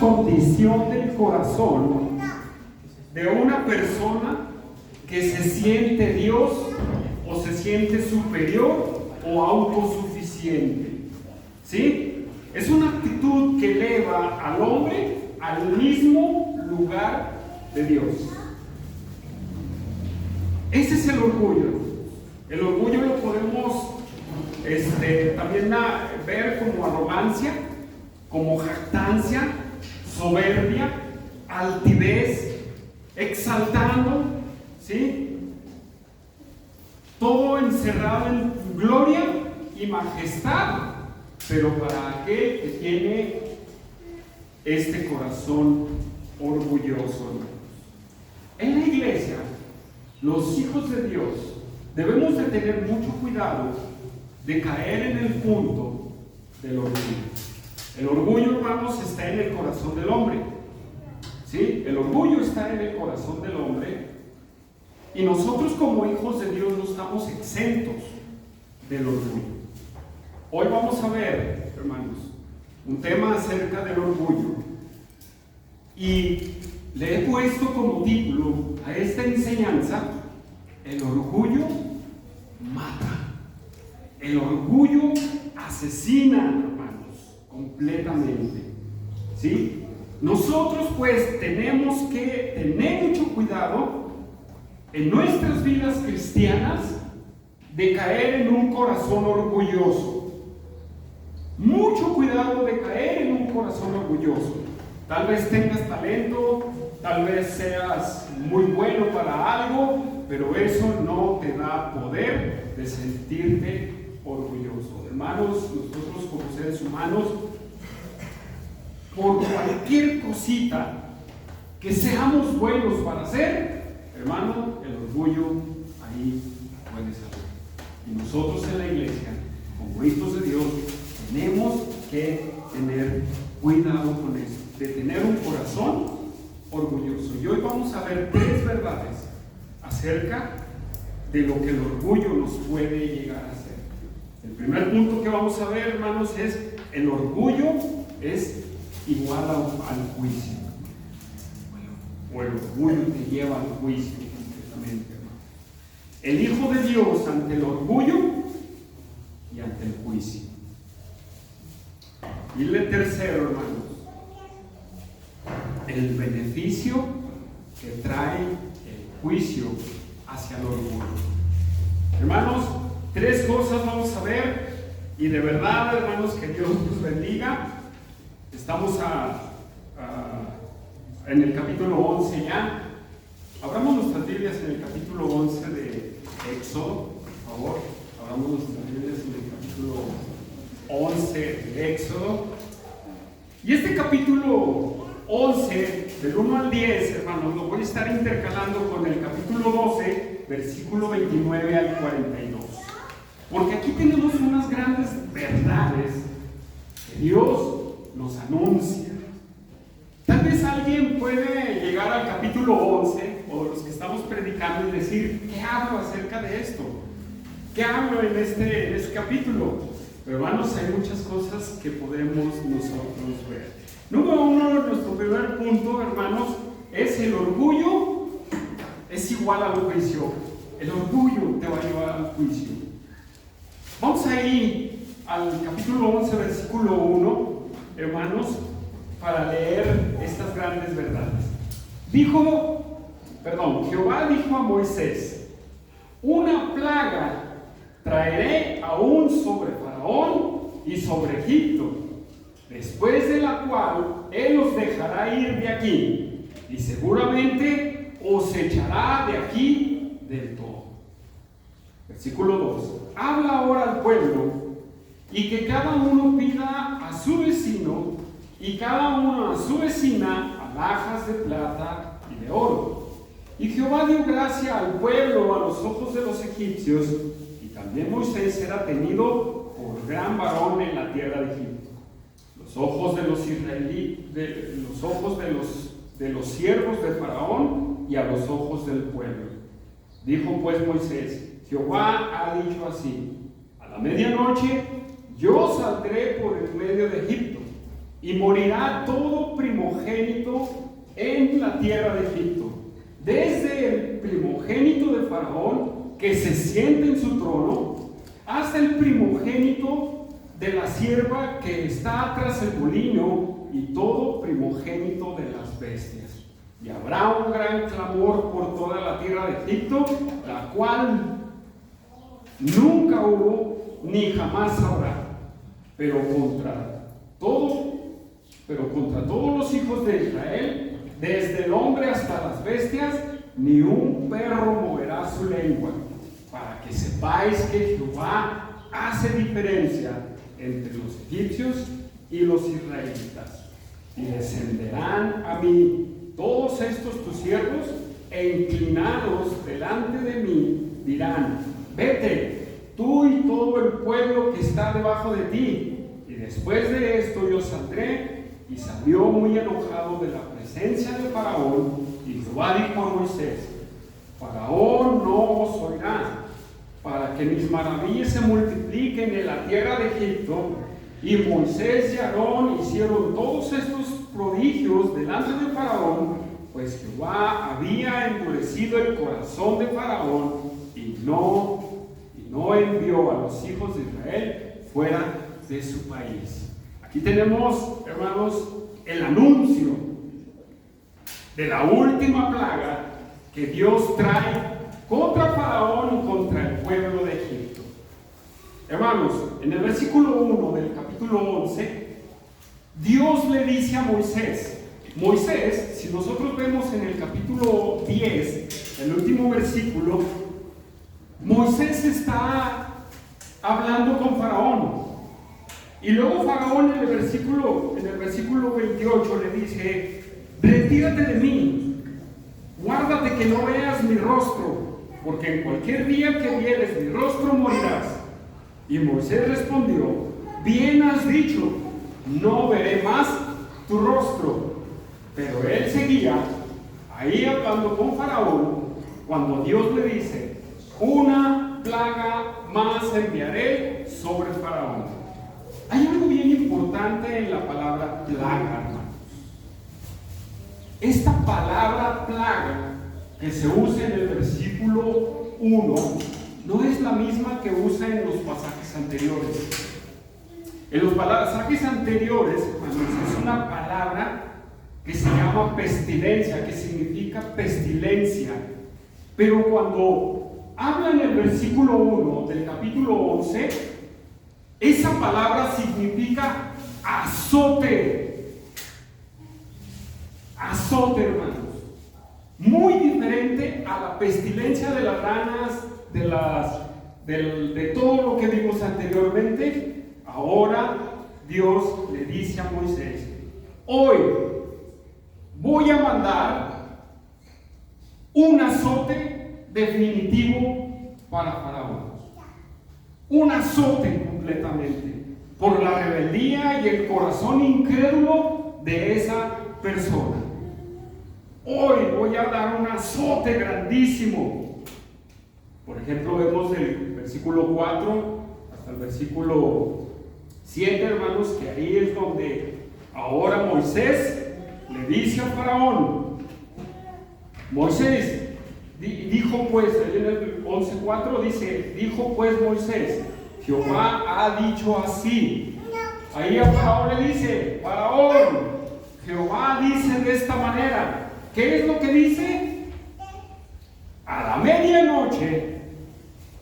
condición del corazón de una persona que se siente Dios o se siente superior o autosuficiente. ¿Sí? Es una actitud que eleva al hombre al mismo lugar de Dios. Ese es el orgullo. El orgullo lo podemos también ver como arrogancia, como jactancia, soberbia, altivez, exaltando, ¿sí? Todo encerrado en gloria y majestad, pero para aquel que tiene este corazón orgulloso. En la iglesia, los hijos de Dios debemos de tener mucho cuidado de caer en el punto del orgullo. El orgullo, hermanos, está en el corazón del hombre. ¿Sí? El orgullo está en el corazón del hombre. Y nosotros como hijos de Dios no estamos exentos del orgullo. Hoy vamos a ver, hermanos, un tema acerca del orgullo. Y le he puesto como título a esta enseñanza: el orgullo mata. El orgullo asesina, hermanos, completamente. ¿Sí? Nosotros pues tenemos que tener mucho cuidado en nuestras vidas cristianas de caer en un corazón orgulloso. Mucho cuidado de caer en un corazón orgulloso. Tal vez tengas talento, tal vez seas muy bueno para algo, pero eso no te da poder de sentirte orgulloso. Hermanos, nosotros como seres humanos, por cualquier cosita que seamos buenos para hacer, hermano, el orgullo ahí puede salir. Y nosotros en la iglesia, como hijos de Dios, tenemos que tener cuidado con eso, de tener un corazón orgulloso. Y hoy vamos a ver 3 verdades acerca de lo que el orgullo nos puede llegar a hacer. El primer punto que vamos a ver, hermanos, es: el orgullo es igual al juicio. O el orgullo te lleva al juicio completamente, hermano. El Hijo de Dios ante el orgullo y ante el juicio. Y el tercero, hermanos, el beneficio que trae el juicio hacia el orgullo. Hermanos, 3 cosas vamos a ver, y de verdad, hermanos, que Dios nos bendiga. Estamos en el capítulo 11 ya. Abramos nuestras Biblias en el capítulo 11 de Éxodo, por favor. Abramos nuestras Biblias en el capítulo 11 de Éxodo. Y este capítulo 11, del 1 al 10, hermanos, lo voy a estar intercalando con el capítulo 12, versículo 29 al 42. Porque aquí tenemos unas grandes verdades que Dios nos anuncia. Tal vez alguien puede llegar al capítulo 11, o los que estamos predicando, y decir: ¿qué hablo acerca de esto? ¿Qué hablo en este capítulo? Pero hermanos, hay muchas cosas que podemos nosotros ver. Número 1, nuestro primer punto, hermanos, es: el orgullo es igual al juicio. El orgullo te va a llevar al juicio. Vamos a ir al capítulo 11, versículo 1, hermanos, para leer estas grandes verdades. Jehová dijo a Moisés: una plaga traeré aún sobre Faraón y sobre Egipto, después de la cual él os dejará ir de aquí, y seguramente os echará de aquí del todo. Versículo 2. Habla ahora al pueblo, y que cada uno pida a su vecino y cada uno a su vecina alhajas de plata y de oro. Y Jehová dio gracia al pueblo a los ojos de los egipcios, y también Moisés era tenido por gran varón en la tierra de Egipto. Los ojos de los israelitas, los ojos de los siervos de Faraón y a los ojos del pueblo. Dijo pues Moisés: Jehová ha dicho así: a la medianoche yo saldré por el medio de Egipto, y morirá todo primogénito en la tierra de Egipto, desde el primogénito de Faraón que se siente en su trono, hasta el primogénito de la sierva que está tras el molino, y todo primogénito de las bestias. Y habrá un gran clamor por toda la tierra de Egipto, la cual nunca hubo ni jamás habrá, pero contra todos los hijos de Israel, desde el hombre hasta las bestias, ni un perro moverá su lengua, para que sepáis que Jehová hace diferencia entre los egipcios y los israelitas. Y descenderán a mí todos estos tus siervos, e inclinados delante de mí, dirán: vete, tú y todo el pueblo que está debajo de ti. Y después de esto yo saldré. Y salió muy enojado de la presencia de Faraón, y Jehová dijo a Moisés: Faraón no os oirá, para que mis maravillas se multipliquen en la tierra de Egipto. Y Moisés y Aarón hicieron todos estos prodigios delante de Faraón, pues Jehová había endurecido el corazón de Faraón, y no envió a los hijos de Israel fuera de su país. Aquí tenemos, hermanos, el anuncio de la última plaga que Dios trae contra Faraón y contra el pueblo de Egipto. Hermanos, en el versículo 1 del capítulo 11, Dios le dice a Moisés, si nosotros vemos en el capítulo 10, el último versículo, Moisés está hablando con Faraón. Y luego Faraón en el versículo 28 le dice: retírate de mí, guárdate que no veas mi rostro, porque en cualquier día que vieres mi rostro morirás. Y Moisés respondió: bien has dicho, no veré más tu rostro. Pero él seguía ahí hablando con Faraón, cuando Dios le dice: una plaga más enviaré sobre Faraón. Hay algo bien importante en la palabra plaga, hermanos. Esta palabra plaga que se usa en el versículo 1 no es la misma que usa en los pasajes anteriores. En los pasajes anteriores, hermanos, es una palabra que se llama pestilencia, que significa pestilencia. Pero cuando habla en el versículo 1 del capítulo 11, esa palabra significa azote. Azote, hermanos. Muy diferente a la pestilencia de las ranas, de todo lo que vimos anteriormente. Ahora Dios le dice a Moisés: hoy voy a mandar un azote definitivo para Faraón. Un azote completamente por la rebeldía y el corazón incrédulo de esa persona. Hoy voy a dar un azote grandísimo. Por ejemplo, vemos del versículo 4 hasta el versículo 7, hermanos, que ahí es donde ahora Moisés le dice a Faraón: Moisés, dijo pues, en el 11:4 dice: dijo pues Moisés, Jehová ha dicho así. Ahí a Faraón le dice: Faraón, Jehová dice de esta manera. ¿Qué es lo que dice? A la medianoche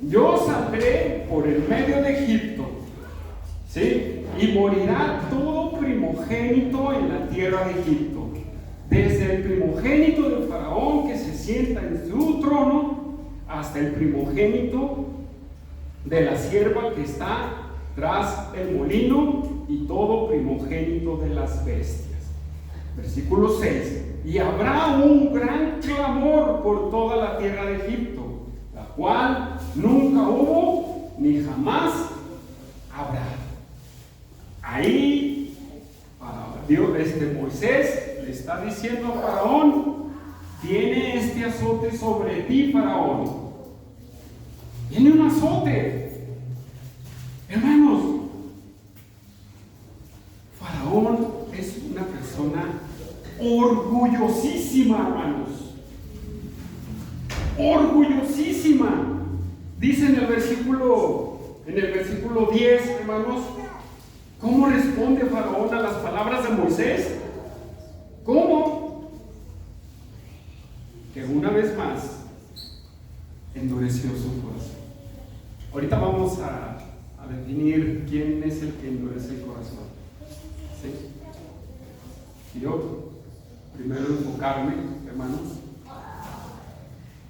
yo saldré por el medio de Egipto, ¿sí? Y morirá todo primogénito en la tierra de Egipto, desde el primogénito de Faraón que se sienta en su trono, hasta el primogénito de la sierva que está tras el molino, y todo primogénito de las bestias. Versículo 6: y habrá un gran clamor por toda la tierra de Egipto, la cual nunca hubo ni jamás habrá. Ahí Dios, Moisés le está diciendo a Faraón: viene este azote sobre ti, Faraón. Viene un azote. Hermanos, Faraón orgullosísima, hermanos. Orgullosísima. Dice en el versículo 10, hermanos, ¿cómo responde Faraón a las palabras de Moisés? ¿Cómo? Que una vez más endureció su corazón. Ahorita vamos a definir quién es el que endurece el corazón. ¿Sí? Quiero primero enfocarme, hermanos,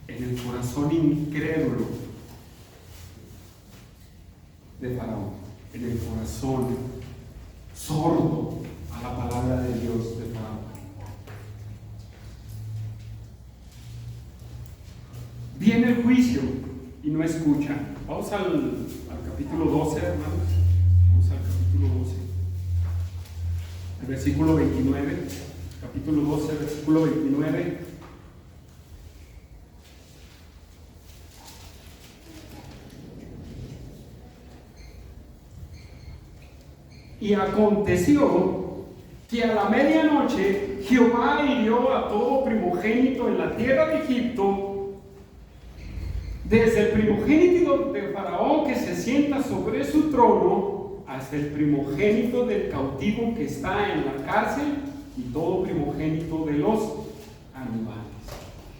en el corazón incrédulo de Faraón, en el corazón sordo a la palabra de Dios de Faraón. Viene el juicio y no escucha. Vamos al capítulo 12, hermanos. Vamos al capítulo 12. El versículo 29. Capítulo 12, versículo 29. Y aconteció que a la medianoche Jehová hirió a todo primogénito en la tierra de Egipto, desde el primogénito de Faraón que se sienta sobre su trono, hasta el primogénito del cautivo que está en la cárcel, y todo primogénito de los animales.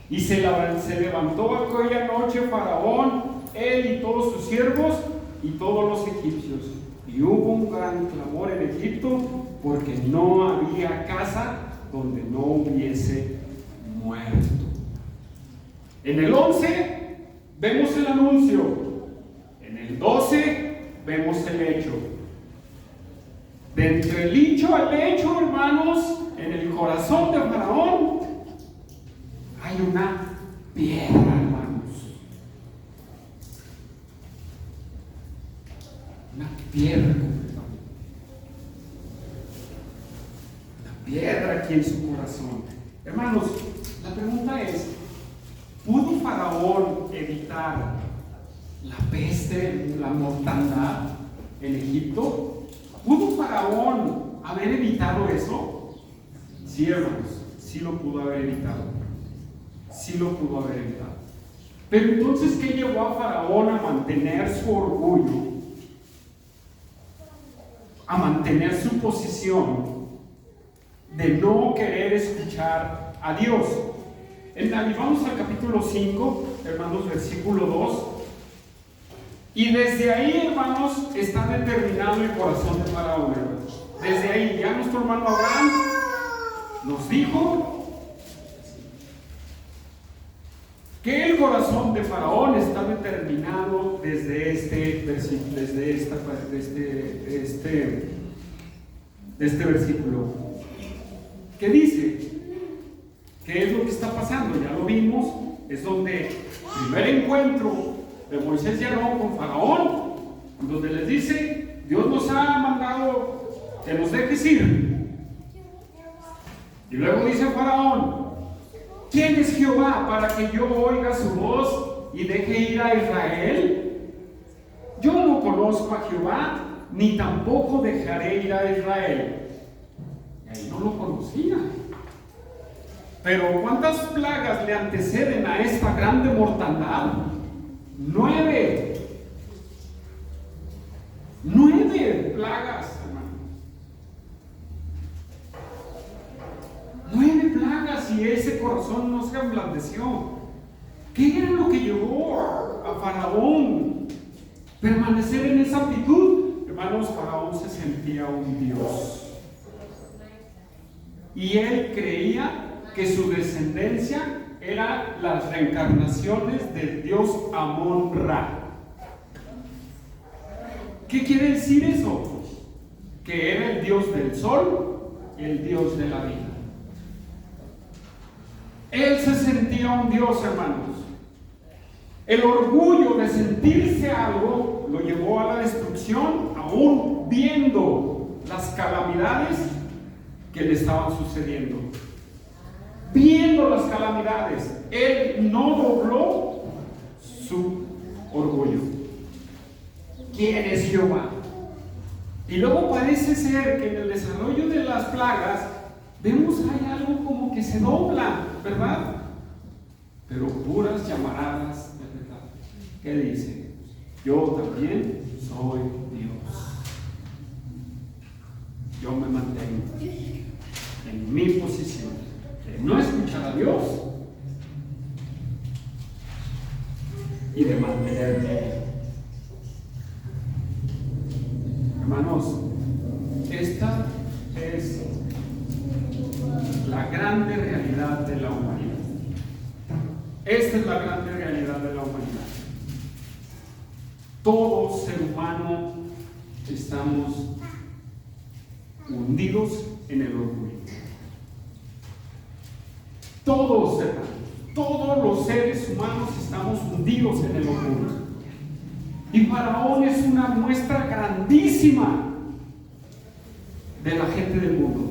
Y se levantó aquella noche Faraón, él y todos sus siervos y todos los egipcios. Y hubo un gran clamor en Egipto, porque no había casa donde no hubiese muerto. En el 11 vemos el anuncio. En el 12 vemos el hecho. De entre el dicho al hecho, hermanos, en el corazón de Faraón hay una piedra, hermanos. Una piedra completamente. Una piedra aquí en su corazón. Hermanos, la pregunta es: ¿pudo Faraón evitar la peste, la mortandad en Egipto? ¿Pudo Faraón haber evitado eso? Sí, hermanos, sí lo pudo haber evitado. Sí lo pudo haber evitado. Pero entonces, ¿qué llevó a Faraón a mantener su orgullo? A mantener su posición de no querer escuchar a Dios. Vamos al capítulo 5, hermanos, versículo 2. Y desde ahí, hermanos, está determinado el corazón de Faraón, hermanos. Desde ahí, ya nuestro hermano Abraham nos dijo que el corazón de Faraón está determinado desde este versículo. ¿Qué dice? ¿Qué es lo que está pasando? Ya lo vimos, es donde el primer encuentro de Moisés y Aarón con Faraón, donde les dice: Dios nos ha mandado que nos dejes ir. Y luego dice Faraón: ¿quién es Jehová para que yo oiga su voz y deje ir a Israel? Yo no conozco a Jehová, ni tampoco dejaré ir a Israel. Y ahí no lo conocía. Pero ¿cuántas plagas le anteceden a esta grande mortandad? 9 plagas, hermanos. 9 plagas, y ese corazón no se ablandeció. ¿Qué era lo que llevó a Faraón permanecer en esa actitud? Hermanos, Faraón se sentía un Dios. Y él creía que su descendencia eran las reencarnaciones del dios Amón-Ra. ¿Qué quiere decir eso? Que era el dios del sol y el dios de la vida. Él se sentía un dios, hermanos. El orgullo de sentirse algo lo llevó a la destrucción, aún viendo las calamidades que le estaban sucediendo. Viendo las calamidades, él no dobló su orgullo. ¿Quién es Jehová? Y luego parece ser que en el desarrollo de las plagas, vemos hay algo como que se dobla, ¿verdad? Pero puras llamaradas de verdad. ¿Qué dice? Yo también soy Dios. Yo me mantengo en mi posición de no escuchar a Dios y de mantenerme. Hermanos, esta es la grande realidad de la humanidad. Esta es la grande realidad de la humanidad. Todo ser humano estamos hundidos en el orgullo. Todos, hermanos, todos los seres humanos estamos hundidos en el orgullo. Y Faraón es una muestra grandísima de la gente del mundo.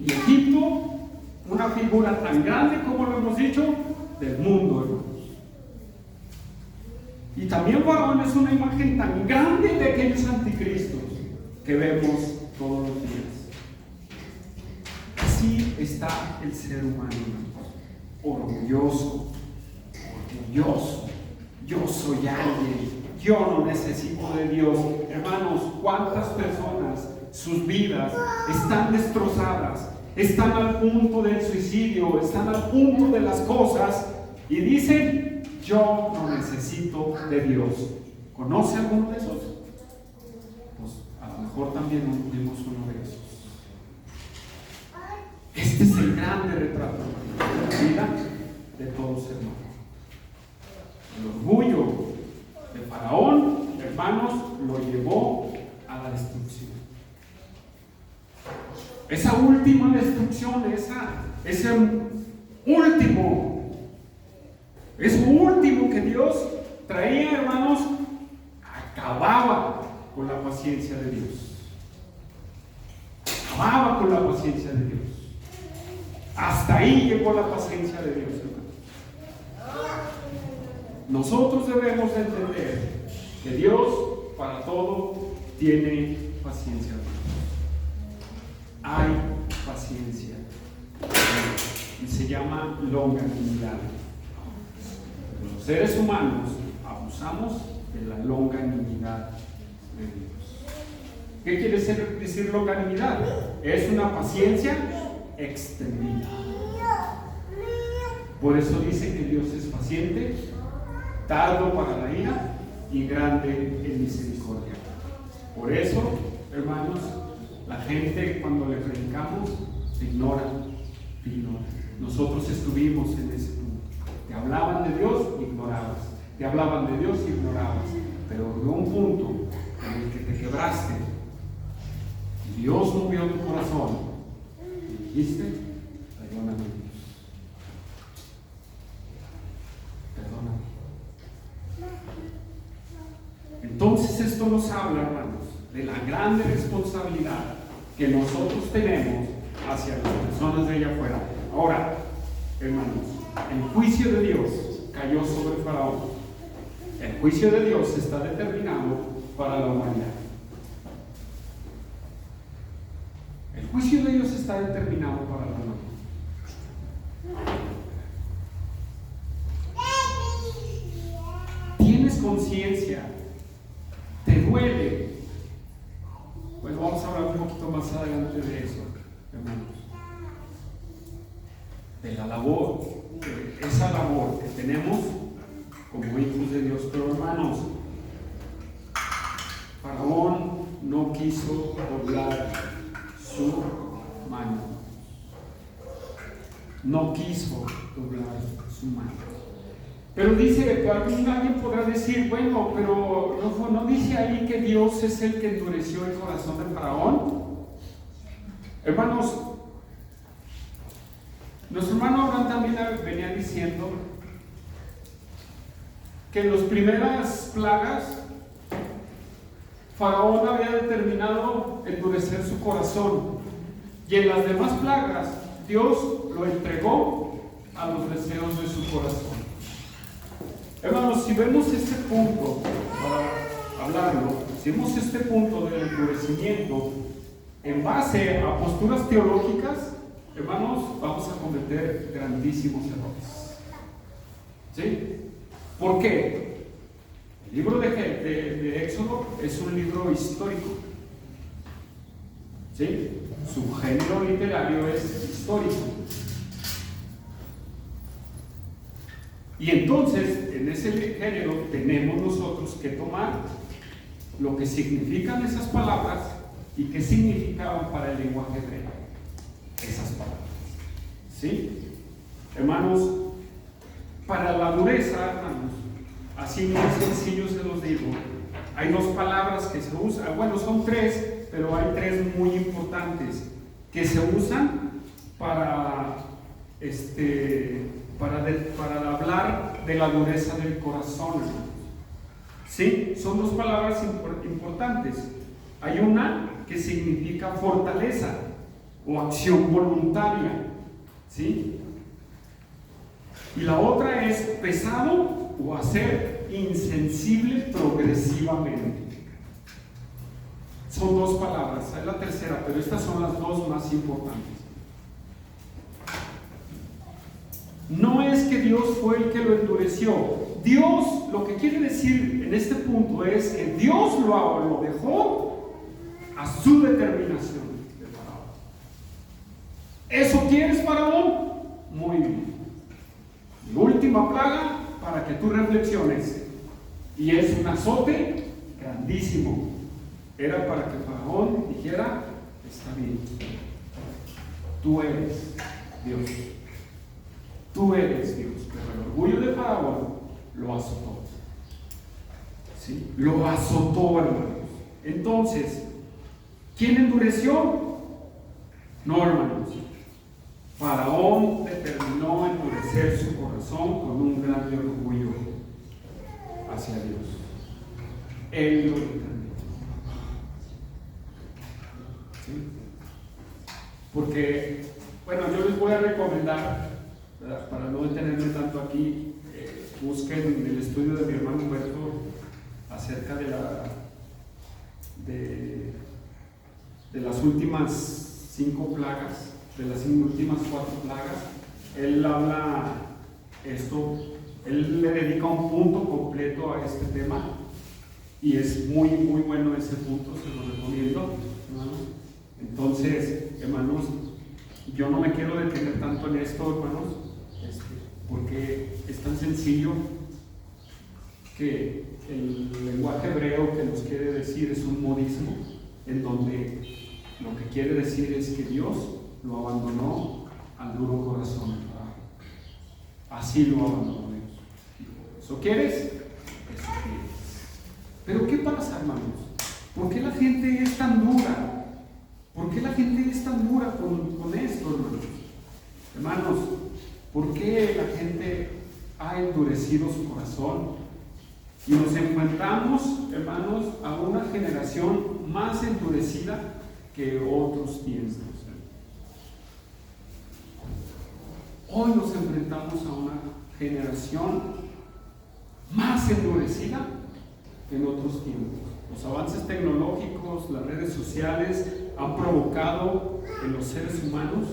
Y Egipto, una figura tan grande como lo hemos dicho, del mundo, hermanos. Y también Faraón es una imagen tan grande de aquellos anticristos que vemos todos los días. Así está el ser humano, orgulloso. Yo soy alguien, yo no necesito de Dios. Hermanos, ¿cuántas personas, sus vidas están destrozadas, están al punto del suicidio, están al punto de las cosas y dicen, yo no necesito de Dios? ¿Conoce alguno de esos? Pues a lo mejor también tuvimos uno de esos. Este es el grande retrato de la vida de todo ser humano. El orgullo de Faraón, hermanos, lo llevó a la destrucción. Esa última destrucción, ese último que Dios traía, hermanos, acababa con la paciencia de Dios. Acababa con la paciencia de Dios. Hasta ahí llegó la paciencia de Dios, hermanos. Nosotros debemos de entender que Dios para todo tiene paciencia. Hay paciencia y se llama longanimidad. Los seres humanos abusamos de la longanimidad de Dios. ¿Qué quiere decir longanimidad? Es una paciencia extendida. Por eso dice que Dios es paciente, tardo para la ira y grande en misericordia. Por eso, hermanos, la gente cuando le predicamos se ignora. Nosotros estuvimos en ese punto. Te hablaban de Dios, ignorabas. Te hablaban de Dios, ignorabas. Pero hubo un punto en el que te quebraste. Y Dios movió tu corazón. Y dijiste, perdóname Dios. Perdóname. Entonces esto nos habla, hermanos, de la grande responsabilidad que nosotros tenemos hacia las personas de allá afuera. Ahora, hermanos, el juicio de Dios cayó sobre Faraón. El juicio de Dios está determinado para la humanidad. El juicio de Dios está determinado para la humanidad. ¿Tienes conciencia? ¿Te duele? Pues vamos a hablar un poquito más adelante de eso, hermanos. De la labor, de esa labor que tenemos como hijos de Dios. Pero hermanos, Faraón no quiso doblar su mano. No quiso doblar su mano. Pero dice, alguien podrá decir, bueno, pero no dice ahí que Dios es el que endureció el corazón de Faraón. Hermanos, nuestro hermano Abraham también venía diciendo que en las primeras plagas Faraón había determinado endurecer su corazón, y en las demás plagas Dios lo entregó a los deseos de su corazón. Hermanos, si vemos este punto, para hablarlo, si vemos este punto del endurecimiento, en base a posturas teológicas, hermanos, vamos a cometer grandísimos errores. ¿Sí? ¿Por qué? El libro de Éxodo es un libro histórico. ¿Sí? Su género literario es histórico. Y entonces, en ese género tenemos nosotros que tomar lo que significan esas palabras y qué significaban para el lenguaje hebreo esas palabras. ¿Sí? Hermanos, para la dureza, hermanos, así muy sencillo se los digo, hay dos palabras que se usan, bueno, son tres, pero hay tres muy importantes que se usan para hablar de la dureza del corazón, hermanos. ¿Sí? Son dos palabras importantes. Hay una que significa fortaleza o acción voluntaria, ¿sí? Y la otra es pesado o hacer insensible progresivamente. Son dos palabras, hay la tercera, pero estas son las dos más importantes. No es que Dios fue el que lo endureció. Dios, lo que quiere decir en este punto es que Dios lo dejó a su determinación de Faraón. ¿Eso quieres, Faraón? Muy bien. La última plaga para que tú reflexiones. Y es un azote grandísimo. Era para que Faraón dijera: está bien, tú eres Dios. Tú eres Dios. Pero el orgullo de Faraón lo azotó. ¿Sí? Lo azotó, hermanos. Entonces, ¿quién endureció? No, hermanos. Faraón determinó endurecer su corazón con un gran orgullo hacia Dios. Él lo determinó. ¿Sí? Porque, bueno, yo les voy a recomendar, para no detenerme tanto aquí, busquen el estudio de mi hermano Humberto acerca de las últimas 5 plagas, de las últimas 4 plagas. Él habla esto, él le dedica un punto completo a este tema y es muy muy bueno ese punto, se lo recomiendo, hermanos. Entonces, hermanos, yo no me quiero detener tanto en esto, hermanos, porque es tan sencillo que el lenguaje hebreo que nos quiere decir es un modismo, en donde lo que quiere decir es que Dios lo abandonó al duro corazón. Así lo abandonó Dios. ¿Eso quieres? Eso quieres. Pero ¿qué pasa, hermanos? ¿Por qué la gente es tan dura? ¿Por qué la gente es tan dura con esto, hermanos? Hermanos, ¿por qué la gente ha endurecido su corazón? Y nos enfrentamos, hermanos, a una generación más endurecida que otros tiempos. Hoy nos enfrentamos a una generación más endurecida que en otros tiempos. Los avances tecnológicos, las redes sociales han provocado en los seres humanos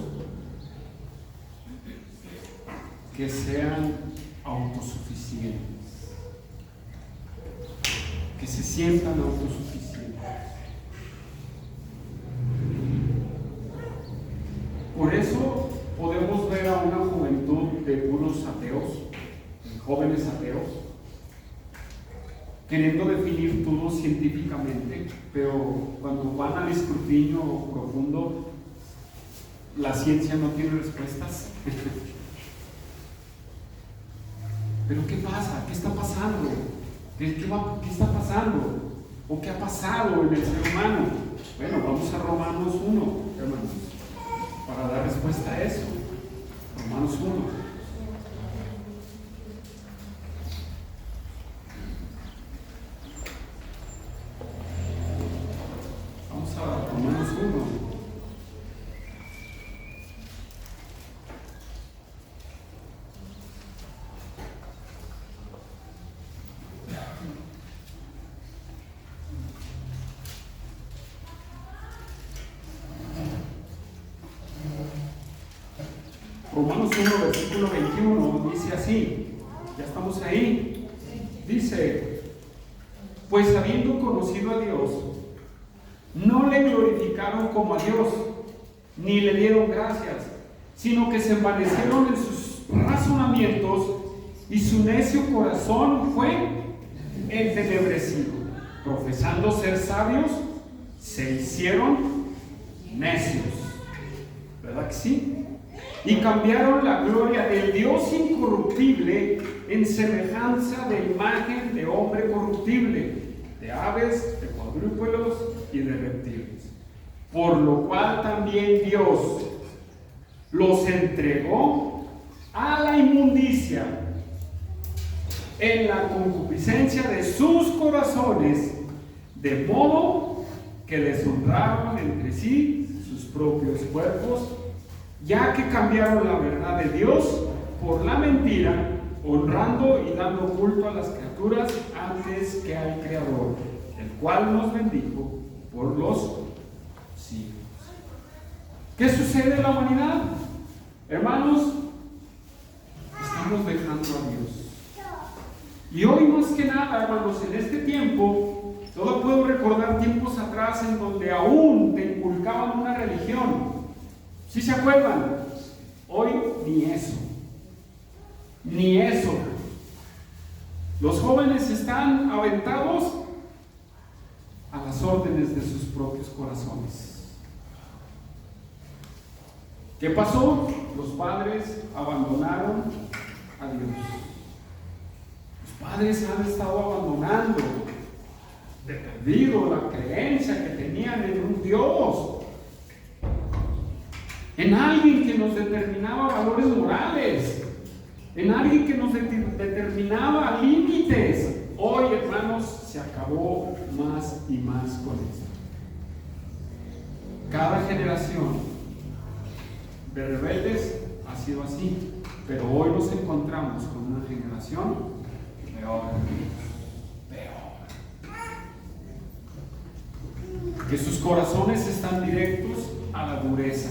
que sean autosuficientes, que se sientan autosuficientes. Por eso podemos ver a una juventud de puros ateos, jóvenes ateos, queriendo definir todo científicamente, pero cuando van al escrutinio profundo, la ciencia no tiene respuestas. ¿Pero qué pasa? ¿Qué está pasando? ¿Qué está pasando? ¿O qué ha pasado en el ser humano? Bueno, vamos a Romanos 1, hermanos, para dar respuesta a eso. Romanos 1. Vamos a Romanos 1. Romanos 1, versículo 21, dice así, ya estamos ahí, dice, pues habiendo conocido a Dios, no le glorificaron como a Dios, ni le dieron gracias, sino que se envanecieron en sus razonamientos y su necio corazón fue entenebrecido. Profesando ser sabios, se hicieron necios. ¿Verdad que sí? Y cambiaron la gloria del Dios incorruptible en semejanza de imagen de hombre corruptible, de aves, de cuadrúpedos y de reptiles. Por lo cual también Dios los entregó a la inmundicia en la concupiscencia de sus corazones, de modo que deshonraron entre sí sus propios cuerpos, ya que cambiaron la verdad de Dios por la mentira, honrando y dando culto a las criaturas antes que al Creador, el cual nos bendijo por los siglos. ¿Qué sucede en la humanidad? Hermanos, estamos dejando a Dios. Y hoy más que nada, hermanos, en este tiempo, yo puedo recordar tiempos atrás en donde aún te inculcaban una religión. ¿Sí se acuerdan? Hoy ni eso. Ni eso. Los jóvenes están aventados a las órdenes de sus propios corazones. ¿Qué pasó? Los padres abandonaron a Dios. Los padres han estado abandonando de perdido la creencia que tenían en un Dios, en alguien que nos determinaba valores morales, en alguien que nos determinaba límites. Hoy, hermanos, se acabó más y más con esto. Cada generación de rebeldes ha sido así, pero hoy nos encontramos con una generación peor, que sus corazones están directos a la dureza.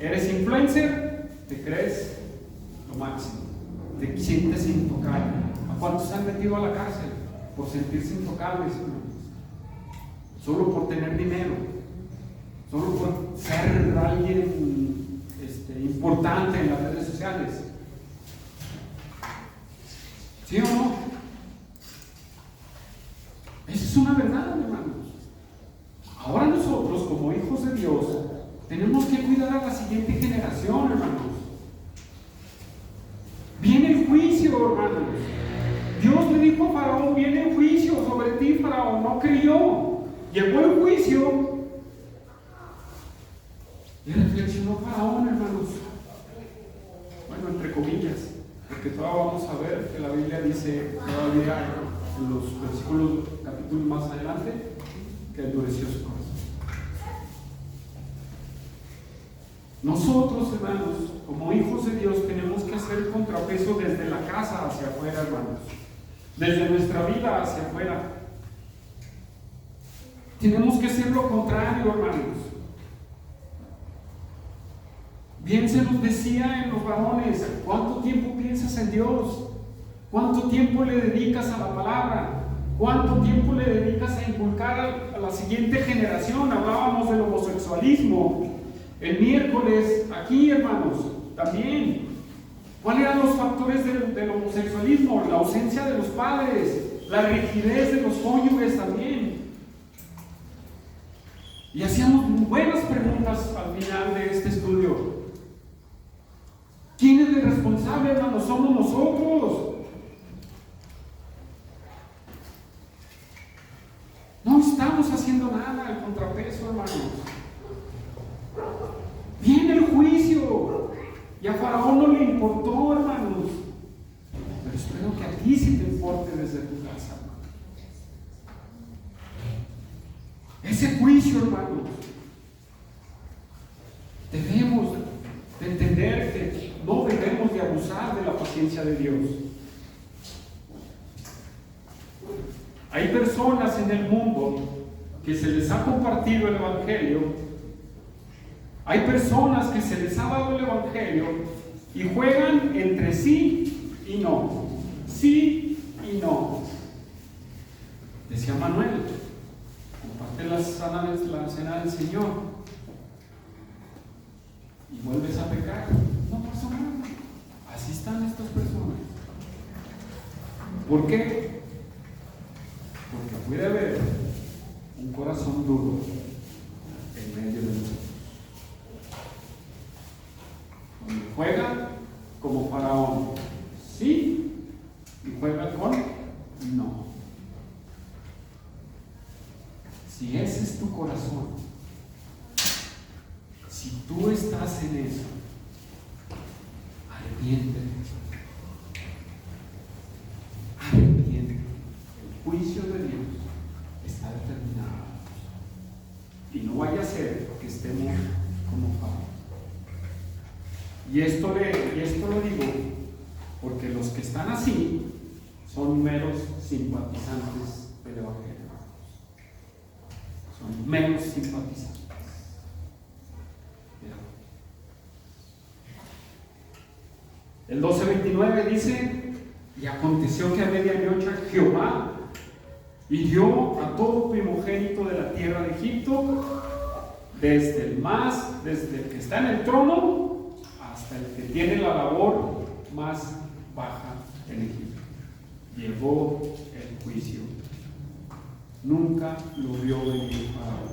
¿Eres influencer? ¿Te crees lo máximo? ¿Te sientes intocable? ¿A cuántos se han metido a la cárcel por sentirse intocables? Solo por tener dinero, solo por ser alguien importante en las redes sociales. ¿Sí o no? Esa es una verdad, hermanos. Ahora nosotros, como hijos de Dios, tenemos que cuidar a la siguiente generación, hermanos. Viene el juicio, hermanos. Dios le dijo a Faraón, viene el juicio sobre ti, Faraón. No creyó. Llegó el juicio y reflexionó Faraón, hermanos. Bueno, entre comillas, porque todavía vamos a ver que la Biblia dice, todavía en los versículos, capítulos más adelante, que endureció su corazón. Nosotros, hermanos, como hijos de Dios, tenemos que hacer contrapeso desde la casa hacia afuera, hermanos. Desde nuestra vida hacia afuera. Tenemos que hacer lo contrario, hermanos. Bien se nos decía en los varones, ¿cuánto tiempo piensas en Dios? ¿Cuánto tiempo le dedicas a la palabra? ¿Cuánto tiempo le dedicas a inculcar a la siguiente generación? Hablábamos del homosexualismo el miércoles aquí, hermanos, también. ¿Cuáles eran los factores del homosexualismo? La ausencia de los padres, la rigidez de los cónyuges también. Y hacíamos buenas preguntas al final de este estudio. ¿Quién es el responsable, hermanos? Somos nosotros. No estamos haciendo nada al contrapeso, hermanos. Viene el juicio. Y a Faraón no le importó, hermanos. Pero espero que a ti sí te importe desde tu casa, hermanos. Ese juicio, hermanos, debemos de entender que no debemos de abusar de la paciencia de Dios. Hay personas en el mundo que se les ha compartido el Evangelio Hay personas que se les ha dado el Evangelio y juegan entre sí y no. Sí y no. Decía Manuel, comparte la cena del Señor y vuelves a pecar. No pasa nada. Así están estas personas. ¿Por qué? Porque puede haber un corazón duro en medio de nosotros. Donde juega como faraón, sí, y juega con no. Si ese es tu corazón, si tú estás en eso, arrepiéntete. Arrepiéntete. El juicio de Dios está determinado. Y no vaya a ser que estemos como Pablo. Y esto lo digo porque los que están así son meros simpatizantes del Evangelio. Son meros simpatizantes. El 12:29 dice: y aconteció que a medianoche Jehová hirió a todo primogénito de la tierra de Egipto, desde el que está en el trono hasta el que tiene la labor más baja en Egipto. Llegó el juicio. Nunca lo vio venir Faraón.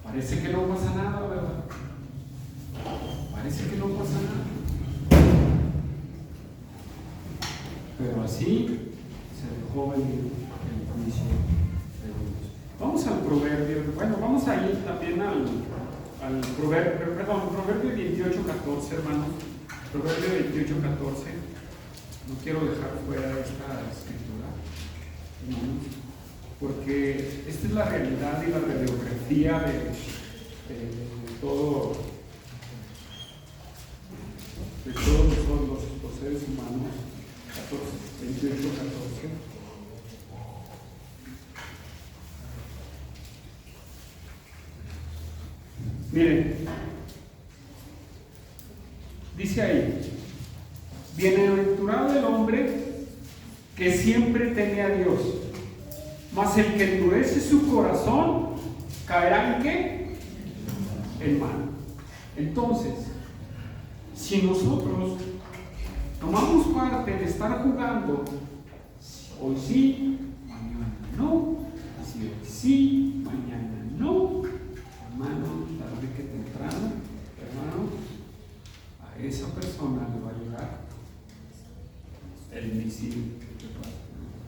Parece que no pasa nada, ¿verdad? Parece que no pasa nada. Pero así se dejó venir el juicio de Dios. Vamos al proverbio. Bueno, vamos a ir también al proverbio 28:14, hermanos. Proverbio 28:14. No quiero dejar fuera esta escritura, hermanos, porque esta es la realidad y la radiografía de todos los seres humanos. 28:14. Miren, dice ahí: bienaventurado el hombre que siempre teme a Dios, mas el que endurece su corazón caerá ¿en qué? En mal. Entonces, si nosotros tomamos parte de estar jugando, hoy sí, mañana no, si hoy sí, mañana no, hermano, tarde que temprano, hermano, a esa persona le va a llegar el misil de parte de Dios.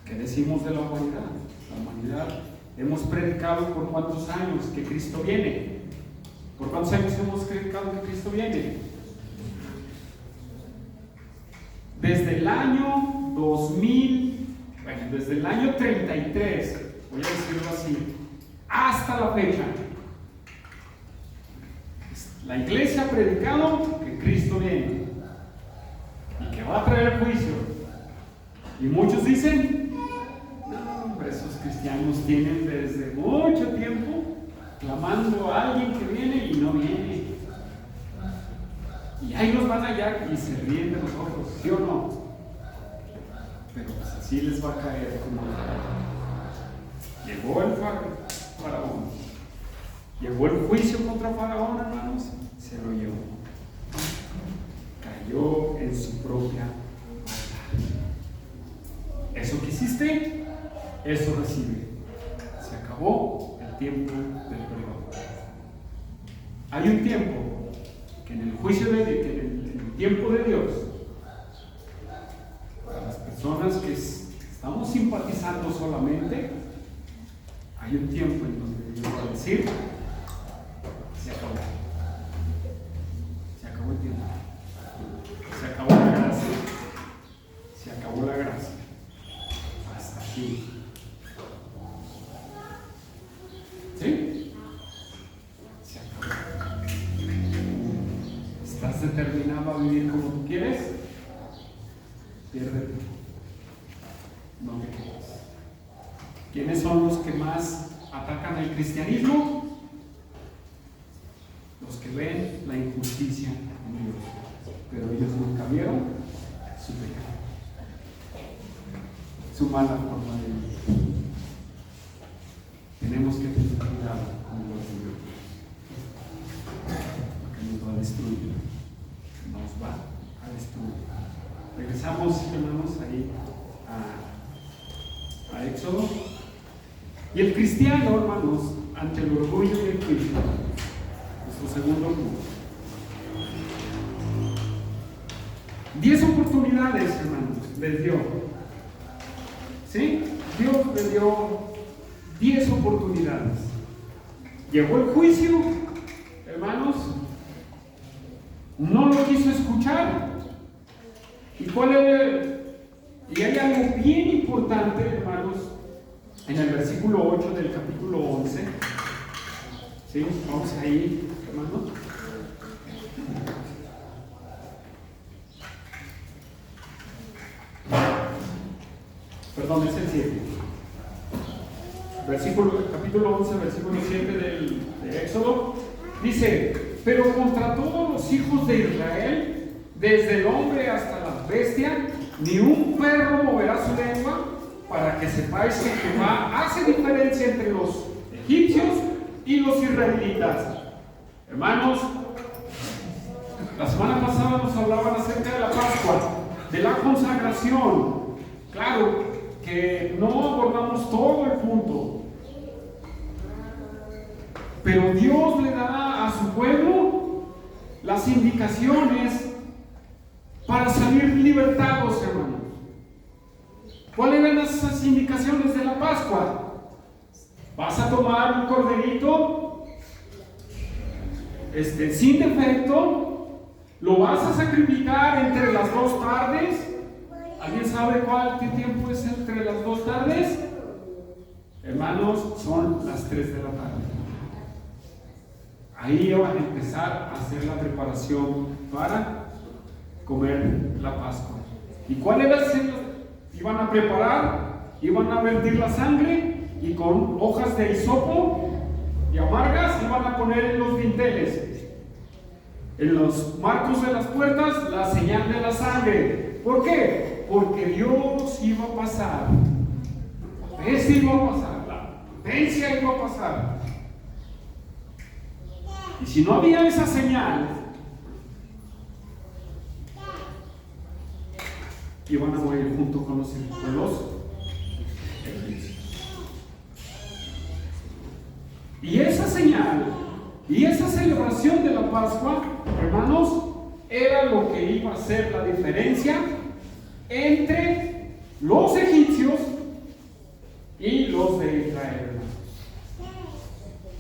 ¿Qué decimos de la humanidad? La humanidad, hemos predicado por cuántos años que Cristo viene. ¿Por cuántos años hemos predicado que Cristo viene? Desde el año 2000, bueno, desde el año 33, voy a decirlo así, hasta la fecha, la iglesia ha predicado que Cristo viene y que va a traer juicio. Y muchos dicen: no, hombre, esos cristianos tienen desde mucho tiempo clamando a alguien que viene y no viene. Y ahí los van a hallar y se ríen de nosotros, ¿sí o no? Pero pues así les va a caer como llegó el faraón. Llegó el juicio contra Faraón, hermanos, se lo llevó. Cayó en su propia maldad. Eso que hiciste, eso recibe. Se acabó el tiempo del periodo. Hay un tiempo que en el juicio que en el tiempo de Dios, para las personas que estamos simpatizando solamente, hay un tiempo en donde Dios va a decir: se acabó. Se acabó el tiempo. Se acabó la gracia. Se acabó la gracia. Hasta aquí. ¿Sí? Se acabó. ¿Estás determinado a vivir como tú quieres? Piérdete. No te quedes. ¿Quiénes son los que más atacan el cristianismo? Los que ven la injusticia en Dios, pero ellos nunca vieron su pecado, su mala forma de vivir. Tenemos que tener cuidado con el orgullo, porque nos va a destruir, nos va a destruir. Regresamos, hermanos, ahí a Éxodo. Y el cristiano, hermanos, ante el orgullo y el juicio, nuestro segundo punto. 10 oportunidades, hermanos, les dio. ¿Sí? Dios le dio 10 oportunidades. Llegó el juicio, hermanos, no lo quiso escuchar. Y hay algo bien importante, hermanos, en el versículo 8 del capítulo 11. ¿Sí? Vamos ahí, hermanos. Perdón, es el 7. Capítulo 11, versículo 7 de Éxodo. Dice: pero contra todos los hijos de Israel, desde el hombre hasta la bestia, ni un perro moverá su lengua, para que sepáis que Jehová hace diferencia entre los egipcios y los israelitas. Hermanos, la semana pasada nos hablaban acerca de la Pascua, de la consagración. Claro que no abordamos todo el punto, pero Dios le da a su pueblo las indicaciones para salir libertados, hermanos. ¿Cuáles eran esas indicaciones de la Pascua? Vas a tomar un corderito sin defecto, lo vas a sacrificar entre las 2 tardes. ¿Alguien sabe qué tiempo es entre las 2 tardes? Hermanos, son las 3 de la tarde. Ahí van a empezar a hacer la preparación para comer la Pascua. ¿Y cuál era el? Iban a preparar, iban a vertir la sangre y con hojas de hisopo y amargas iban a poner en los dinteles, en los marcos de las puertas, la señal de la sangre. ¿Por qué? Porque Dios iba a pasar, la peste iba a pasar, la potencia iba a pasar. Y si no había esa señal, iban a morir junto con los egipcios. Y esa señal y esa celebración de la Pascua, hermanos, era lo que iba a hacer la diferencia entre los egipcios y los de Israel.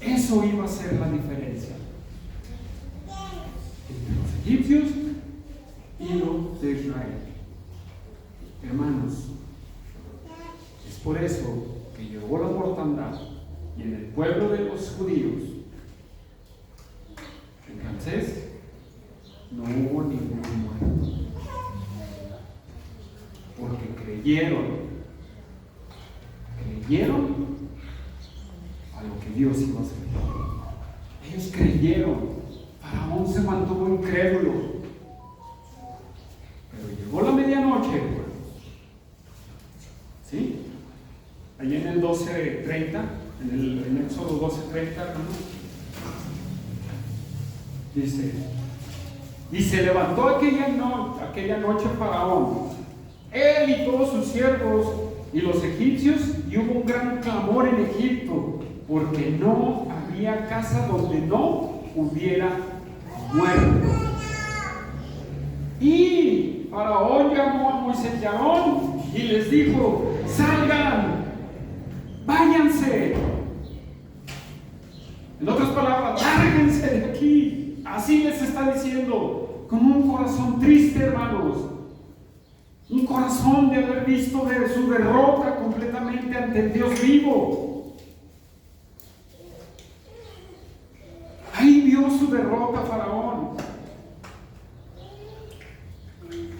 Eso iba a ser la diferencia entre los egipcios y los de Israel. Hermanos, es por eso que llegó la mortandad y en el pueblo de los judíos, entonces, no hubo ningún muerto, porque creyeron a lo que Dios iba a hacer. Ellos creyeron. Faraón se mantuvo incrédulo, pero llegó la medianoche. ¿Sí? Allí en el 12:30, en Éxodo 12:30, dice: y se levantó aquella noche Faraón, él y todos sus siervos y los egipcios, y hubo un gran clamor en Egipto, porque no había casa donde no hubiera muerto. Y Faraón llamó a Moisés y a Aarón y les dijo: salgan, váyanse. En otras palabras, lárguense de aquí. Así les está diciendo, con un corazón triste, hermanos, un corazón de haber visto de su derrota completamente ante el Dios vivo. Ahí vio su derrota Faraón.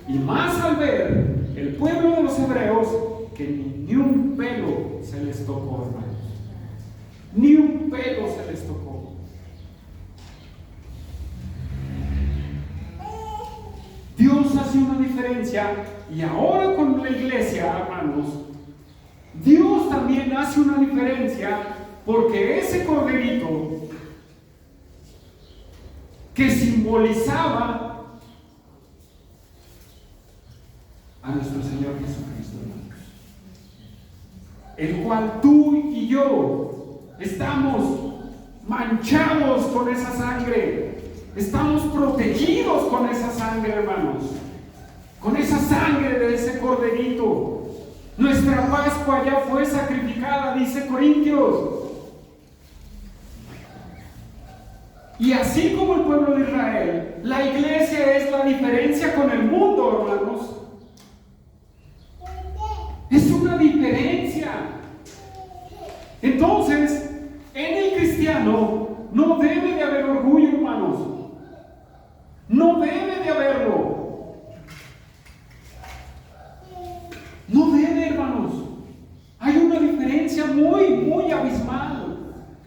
Y más al ver el pueblo de los hebreos, que ni un pelo se les tocó, hermanos. iglesia, y ahora con la iglesia, hermanos, Dios también hace una diferencia, porque ese corderito que simbolizaba a nuestro Señor Jesucristo, hermanos, el cual tú y yo estamos manchados con esa sangre, estamos protegidos con esa sangre, hermanos, con esa sangre de ese corderito. Nuestra Pascua ya fue sacrificada, dice Corintios. Y así como el pueblo de Israel, la iglesia es la diferencia con el mundo, hermanos. Es una diferencia. Entonces, en el cristiano no debe de haber orgullo, hermanos. No debe de haberlo. No debe, hermanos. Hay una diferencia muy, muy abismal.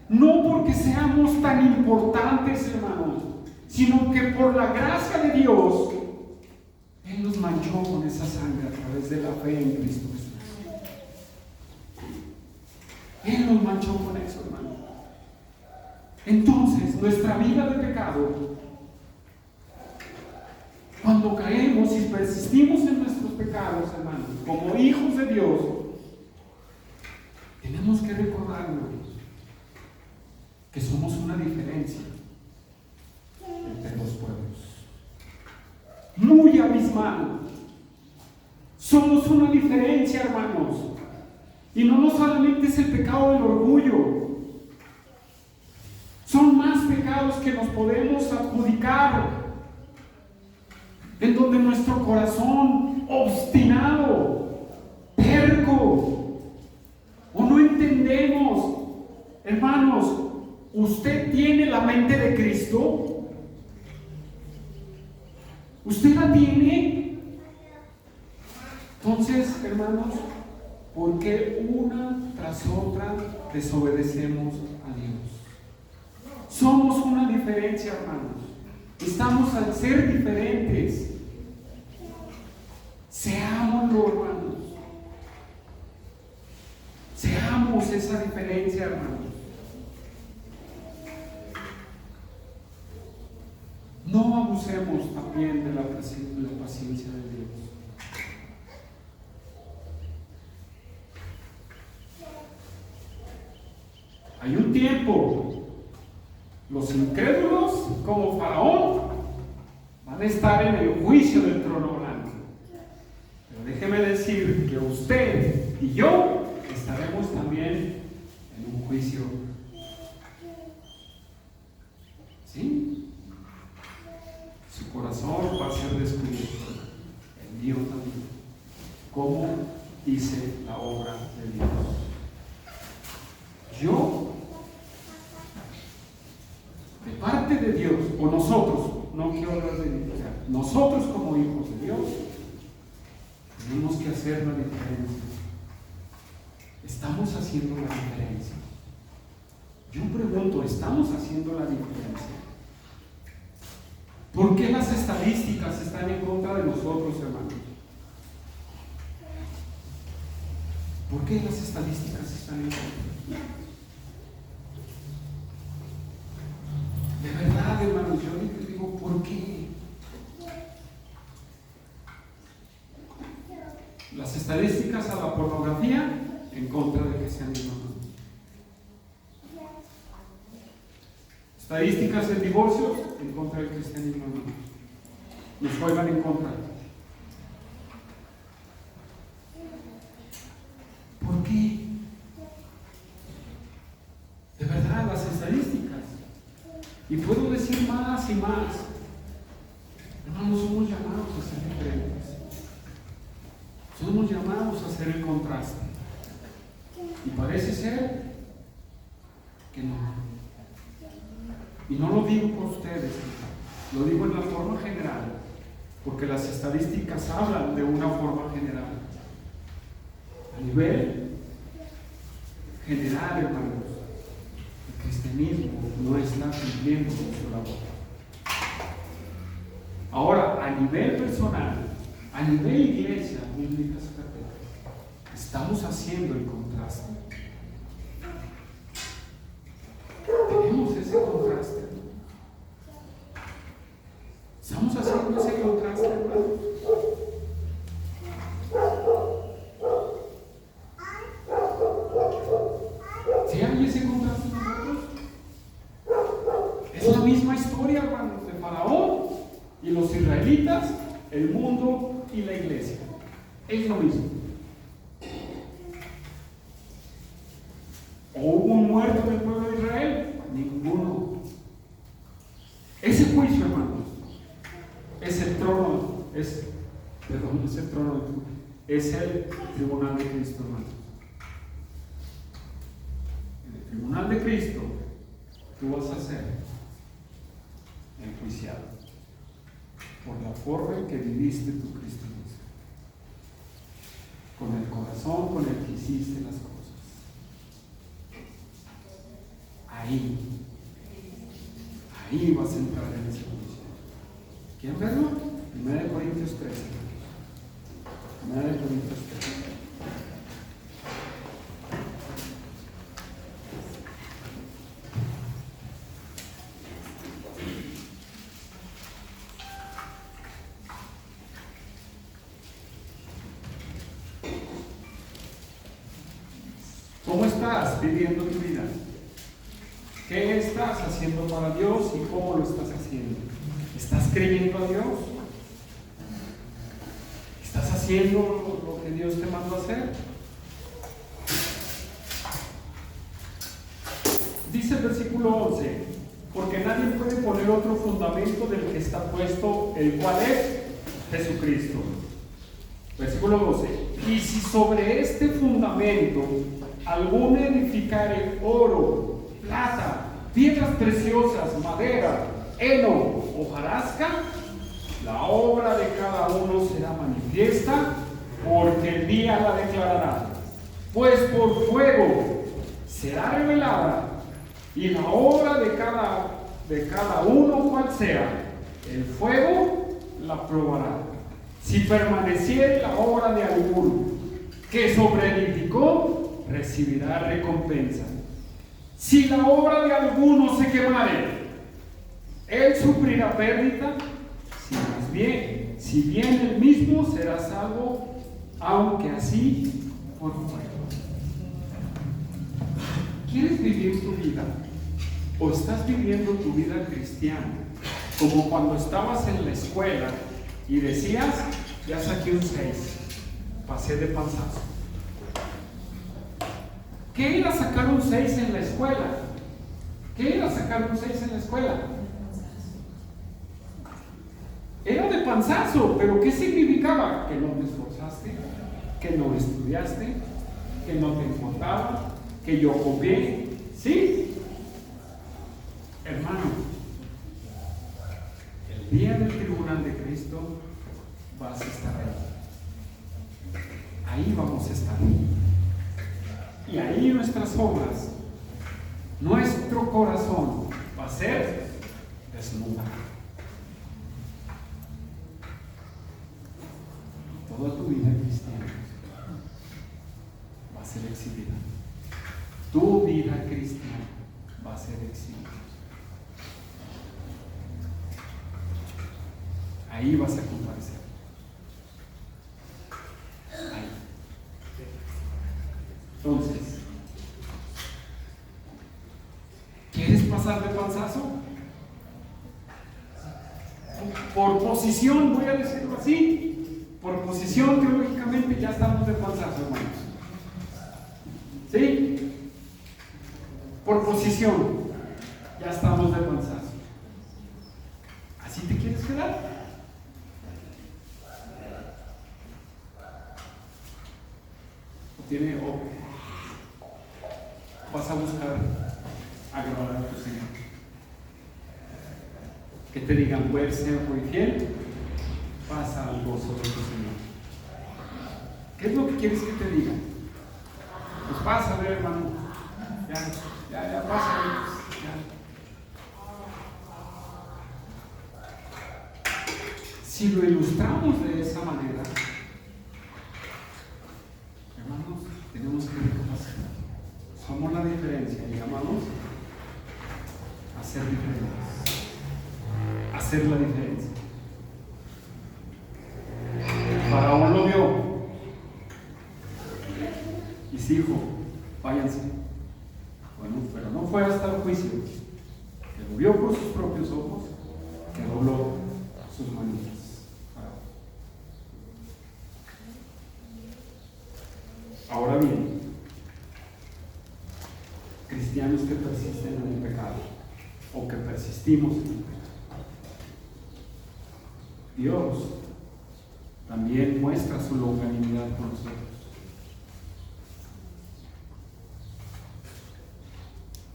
No porque seamos tan importantes, hermanos, sino que por la gracia de Dios, Él nos manchó con esa sangre a través de la fe en Cristo Jesús. Él nos manchó con eso, hermano. Entonces, nuestra vida de pecado, cuando caemos y persistimos en nuestros pecados, hermanos, como hijos de Dios, tenemos que recordarnos que somos una diferencia entre los pueblos. Muy abismal. Somos una diferencia, hermanos. Y no solamente es el pecado del orgullo. Son más pecados que nos podemos adjudicar, en donde nuestro corazón obstinado, terco, o no entendemos. Hermanos, ¿usted tiene la mente de Cristo? ¿Usted la tiene? Entonces, hermanos, ¿por qué una tras otra desobedecemos a Dios? Somos una diferencia, hermanos. Estamos al ser diferentes. Seámoslo, hermanos. Seamos esa diferencia, hermanos. No abusemos también de la paciencia de Dios. Hay un tiempo, los incrédulos, como Faraón, van a estar en el juicio del trono blanco. Pero déjeme decir que usted y yo estaremos también en un juicio. ¿Sí? Su corazón va a ser descubierto, el mío también, como dice la obra de Dios. Yo, de parte de Dios, o nosotros, no quiero hablar de Dios, nosotros como hijos de Dios, tenemos que hacer la diferencia. Estamos haciendo la diferencia. Yo pregunto, ¿estamos haciendo la diferencia? ¿Por qué las estadísticas están en contra de nosotros, hermanos? ¿Por qué las estadísticas están en contra? De verdad, hermanos, yo les digo, ¿por qué? Las estadísticas a la pornografía en contra del cristianismo. Estadísticas en divorcios en contra del cristianismo. Nos juegan en contra. ¿Por qué? De verdad, las estadísticas. Y puedo decir más y más. Hermanos, somos llamados a ser diferentes. Somos llamados a hacer el contraste. Y parece ser que no. Y no lo digo por ustedes, lo digo en la forma general, porque las estadísticas hablan de una forma general. A nivel general, hermanos, el cristianismo no está cumpliendo con su labor. Ahora, a nivel personal, A nivel iglesia bíblica estamos haciendo el contraste. Tenemos ese contraste. Estamos haciendo ese contraste, hermanos. ¿Sí hay ese contraste en nosotros? Es la misma historia, hermanos, de Faraón y los israelitas, el mundo y la iglesia. Es lo mismo. ¿O hubo un muerto en el pueblo de Israel? Ninguno. Ese juicio, hermanos, es el trono, es el tribunal de Cristo, hermanos. En el tribunal de Cristo, tú vas a ser enjuiciado por la forma en que viviste tu cristianismo, con el corazón con el que hiciste las cosas. Ahí vas a entrar en ese juicio. ¿Quieren verlo? 1 Corintios 13. 1 Corintios 13. ¿Cómo estás viviendo tu vida? ¿Qué estás haciendo para Dios y cómo lo estás haciendo? ¿Estás creyendo a Dios? ¿Estás haciendo lo que Dios te mandó a hacer? Dice el versículo 11: porque nadie puede poner otro fundamento del que está puesto, el cual es Jesucristo. Versículo 12: y si sobre este fundamento alguno edificare oro, plata, piedras preciosas, madera, heno, hojarasca, la obra de cada uno será manifiesta, porque el día la declarará, pues por fuego será revelada, y la obra de cada uno cual sea, el fuego la probará. Si permaneciere la obra de alguno que sobreedificó, recibirá recompensa. Si la obra de alguno se quemare, él sufrirá pérdida, si bien él mismo será salvo, aunque así por fuego. ¿Quieres vivir tu vida? ¿O estás viviendo tu vida cristiana como cuando estabas en la escuela y decías, ya saqué un 6, pasé de panzazo? ¿Qué era sacar un 6 en la escuela? ¿Qué era sacar un 6 en la escuela? Era de panzazo, pero ¿qué significaba? Que no te esforzaste, que no estudiaste, que no te importaba, que yo copié. ¿Sí? Hermano, el día del tribunal de Cristo vas a estar ahí. Ahí vamos a estar. Y ahí nuestras obras, nuestro corazón va a ser desnudado. Toda tu vida cristiana va a ser exhibida. Tu vida cristiana va a ser exhibida. Ahí vas a comparecer. Ahí. Entonces, ¿quieres pasar de panzazo? Por posición, voy a decirlo así. Por posición, teológicamente, ya estamos de panzazo, hermanos. ¿Sí? Por posición, ya estamos de panzazo. ¿Así te quieres quedar? Vas a buscar agradar a tu Señor. Que te digan, puedes ser muy fiel, pasa al gozo de tu Señor. ¿Qué es lo que quieres que te digan? Pues pasa, a ver, hermano. Ya pasa. Ya. Si lo ilustramos de esa manera, hermanos, tenemos que recapacitar. Somos la diferencia y llamamos a ser diferentes. Hacer la diferencia. Faraón lo vio y se dijo: váyanse. Bueno, pero no fue hasta el juicio, que lo vio por sus propios ojos, que dobló sus manitas. Ahora bien, cristianos que persisten en el pecado o que persistimos en el pecado, Dios también muestra su longanimidad con nosotros.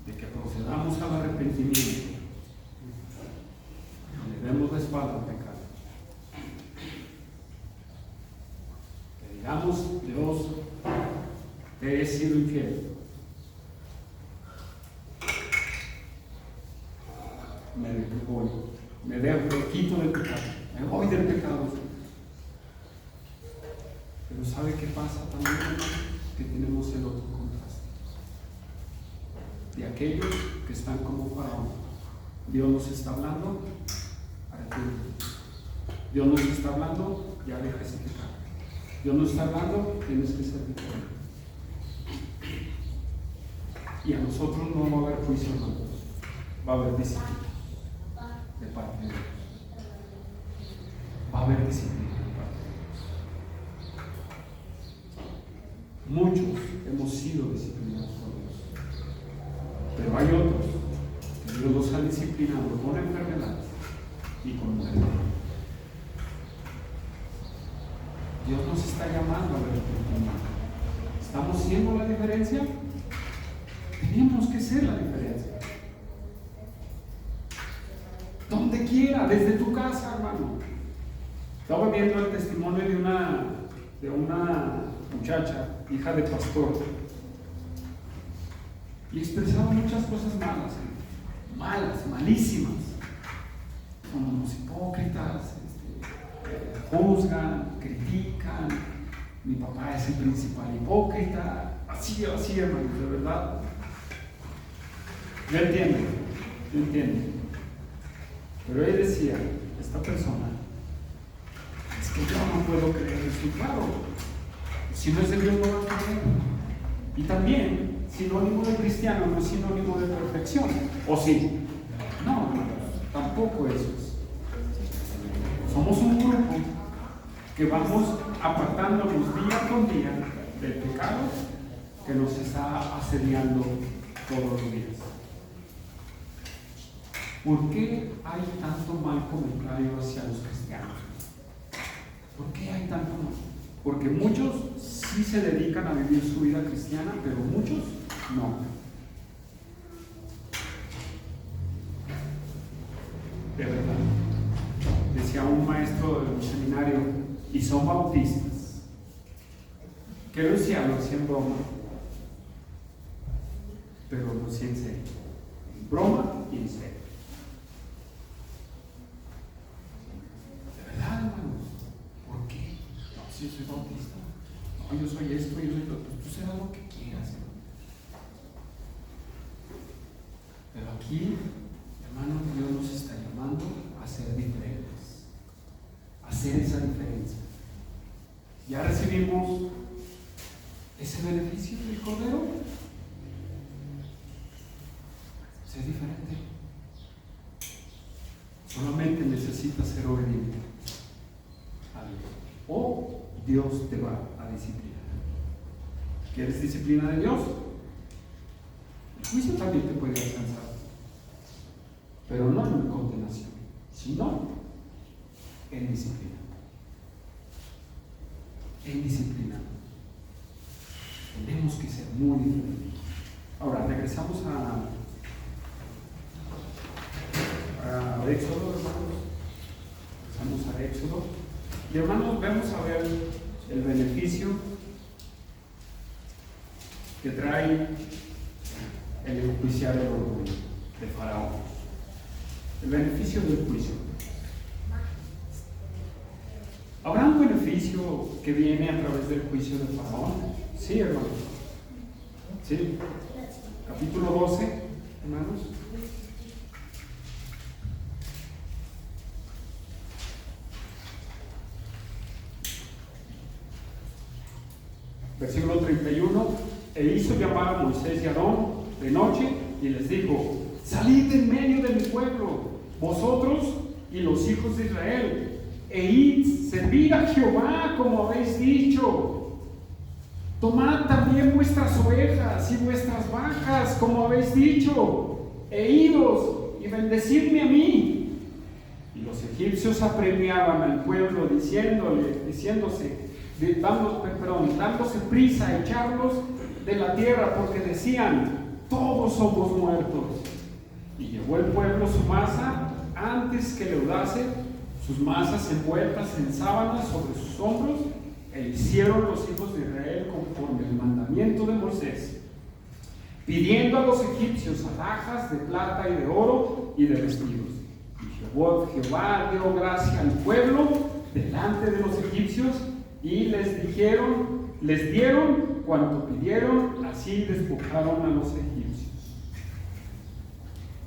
De que procedamos al arrepentimiento, le demos la espalda al pecado, que digamos: Dios, te he sido infiel, me quito del pecado, me voy del pecado. Pero ¿sabe qué pasa también? Que tenemos el otro contraste de aquellos que están como Faraón. Dios nos está hablando: arrepiéntete. Dios nos está hablando: ya deja ese pecado. Dios nos está hablando: tienes que ser diferente. Y a nosotros no va a haber juicio, hermanos, va a haber disciplina de parte de Dios. Va a haber disciplina de parte de Dios. Muchos hemos sido disciplinados por Dios, pero hay otros que Dios los ha disciplinado con enfermedad y con muerte. Dios nos está llamando a ver el. ¿Estamos siendo la diferencia? Tenemos que ser la diferencia. Donde quiera, desde tu casa, hermano. Estaba viendo el testimonio de una muchacha, hija de pastor, y expresaba muchas cosas malas, malísimas. Son unos hipócritas, juzgan, critican. Mi papá es el principal hipócrita. Así, hermano, de verdad. Yo entiendo. Pero ella decía, esta persona, es que yo no puedo creer eso. Claro, si no es de Dios no va a creer. Y también, sinónimo de cristiano no es sinónimo de perfección. ¿O sí? No, tampoco eso es. Somos un grupo que vamos apartándonos día con día del pecado que nos está asediando todos los días. ¿Por qué hay tanto mal comentario hacia los cristianos? ¿Por qué hay tanto mal? Porque muchos sí se dedican a vivir su vida cristiana, pero muchos no. De verdad. Decía un maestro de un seminario, y son bautistas. ¿Qué lo decía? Lo hacía en broma, pero lo hacía en serio. En broma y en serio. ¿Por qué? No, si yo soy bautista. No, yo soy esto, yo soy lo otro. Tú serás lo que quieras, hermano. Pero aquí, hermano, Dios nos está llamando a ser diferentes, a hacer esa diferencia. Ya recibimos ese beneficio del Cordero. Ser diferente. Solamente necesitas ser obediente a Dios. O Dios te va a disciplinar. ¿Quieres disciplina de Dios? El juicio también te puede alcanzar, pero no en condenación, sino en disciplina. En disciplina. Tenemos que ser muy diferentes. Ahora, regresamos a Éxodo, hermanos. Regresamos a Éxodo. Y hermanos, vamos a ver el beneficio que trae el enjuiciar el orgullo de Faraón. El beneficio del juicio. ¿Habrá un beneficio que viene a través del juicio de Faraón? Sí, hermanos. Sí. Capítulo 12, hermanos. Versículo 31. E hizo llamar a Moisés y a Aarón de noche y les dijo: salid en medio de mi pueblo, vosotros y los hijos de Israel, e id, servid a Jehová como habéis dicho. Tomad también vuestras ovejas y vuestras vacas como habéis dicho, e idos y bendecidme a mí. Y los egipcios apremiaban al pueblo dándose prisa a echarlos de la tierra, porque decían: todos somos muertos. Y llevó el pueblo su masa antes que leudase, sus masas envueltas en sábanas sobre sus hombros, e hicieron los hijos de Israel conforme el mandamiento de Moisés, pidiendo a los egipcios alhajas de plata y de oro y de vestidos. Y Jehová dio gracia al pueblo delante de los egipcios, y les dieron cuanto pidieron, así despojaron a los egipcios.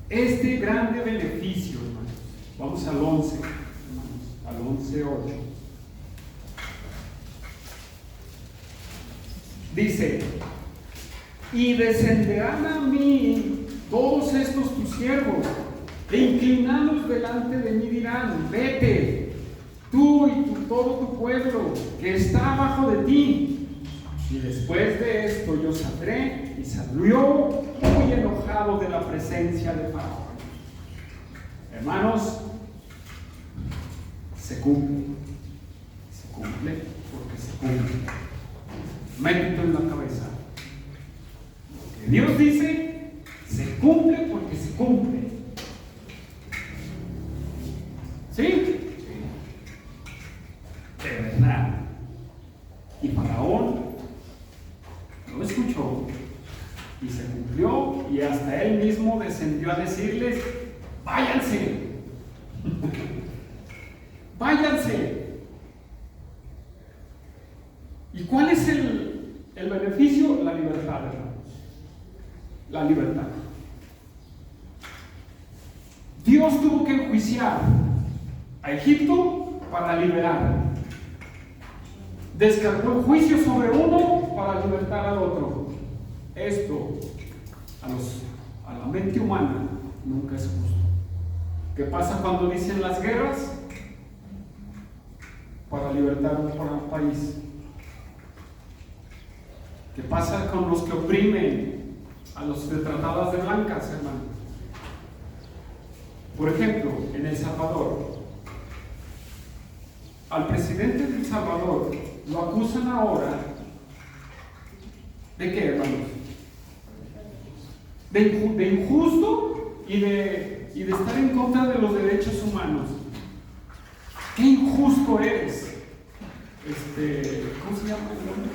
Este grande beneficio, hermanos. Vamos al 11, hermanos, al 11:8. Dice: y descenderán a mí todos estos tus siervos, e inclinados delante de mí dirán: vete, tú y todo tu pueblo que está abajo de ti. Y después de esto yo saldré, y salió muy enojado de la presencia de Faraón. Hermanos, se cumple porque se cumple. Métete en la cabeza. Lo que Dios dice, se cumple porque se cumple. ¿Sí? De verdad. Y Faraón lo escuchó y se cumplió, y hasta él mismo descendió a decirles: váyanse. Váyanse. ¿Y cuál es el beneficio? La libertad, hermanos. La libertad. Dios tuvo que enjuiciar a Egipto para liberar. Descargó el juicio sobre uno para libertar al otro. Esto a la mente humana nunca es justo. ¿Qué pasa cuando dicen las guerras? Para libertar un país. ¿Qué pasa con los que oprimen a los retratados de blancas, hermano? Por ejemplo, en El Salvador, al presidente de El Salvador lo acusan ahora ¿de qué, hermanos? De injusto y de estar en contra de los derechos humanos. ¡Qué injusto eres! ¿Cómo se llama el nombre?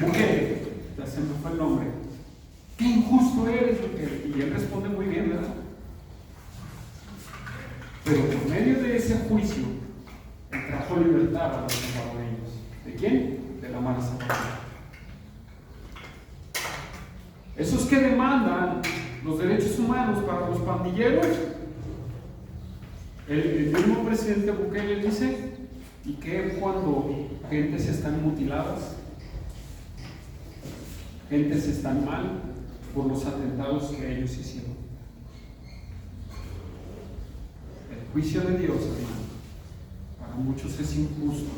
Bukele, ya se me fue el nombre. ¡Qué injusto eres, Bukele! Y él responde muy bien, ¿verdad? Pero por medio de ese juicio, él trajo libertad a los salvadoreños. ¿De quién? De la Mara Salvador. Esos que demandan los derechos humanos para los pandilleros, el mismo presidente Bukele dice: ¿y qué cuando gentes están mutiladas? Gentes están mal por los atentados que ellos hicieron. El juicio de Dios, hermano, para muchos es injusto,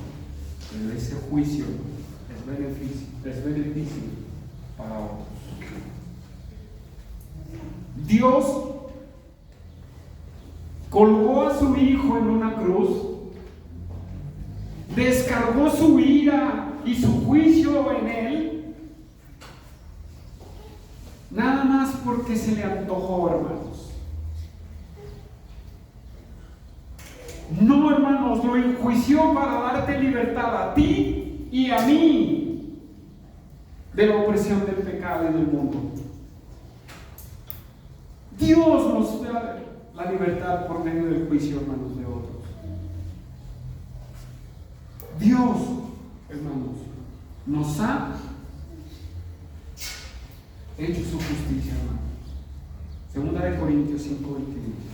pero ese juicio es beneficio para otros. Dios colgó a su Hijo en una cruz, descargó su ira y su juicio en él, nada más porque se le antojó, hermanos. No, hermanos, lo enjuició para darte libertad a ti y a mí de la opresión del pecado y del mundo. Dios nos da la libertad por medio del juicio, hermanos, de otros. Dios, hermanos, nos ha hecho su justicia, hermanos. Segunda de Corintios 5:21.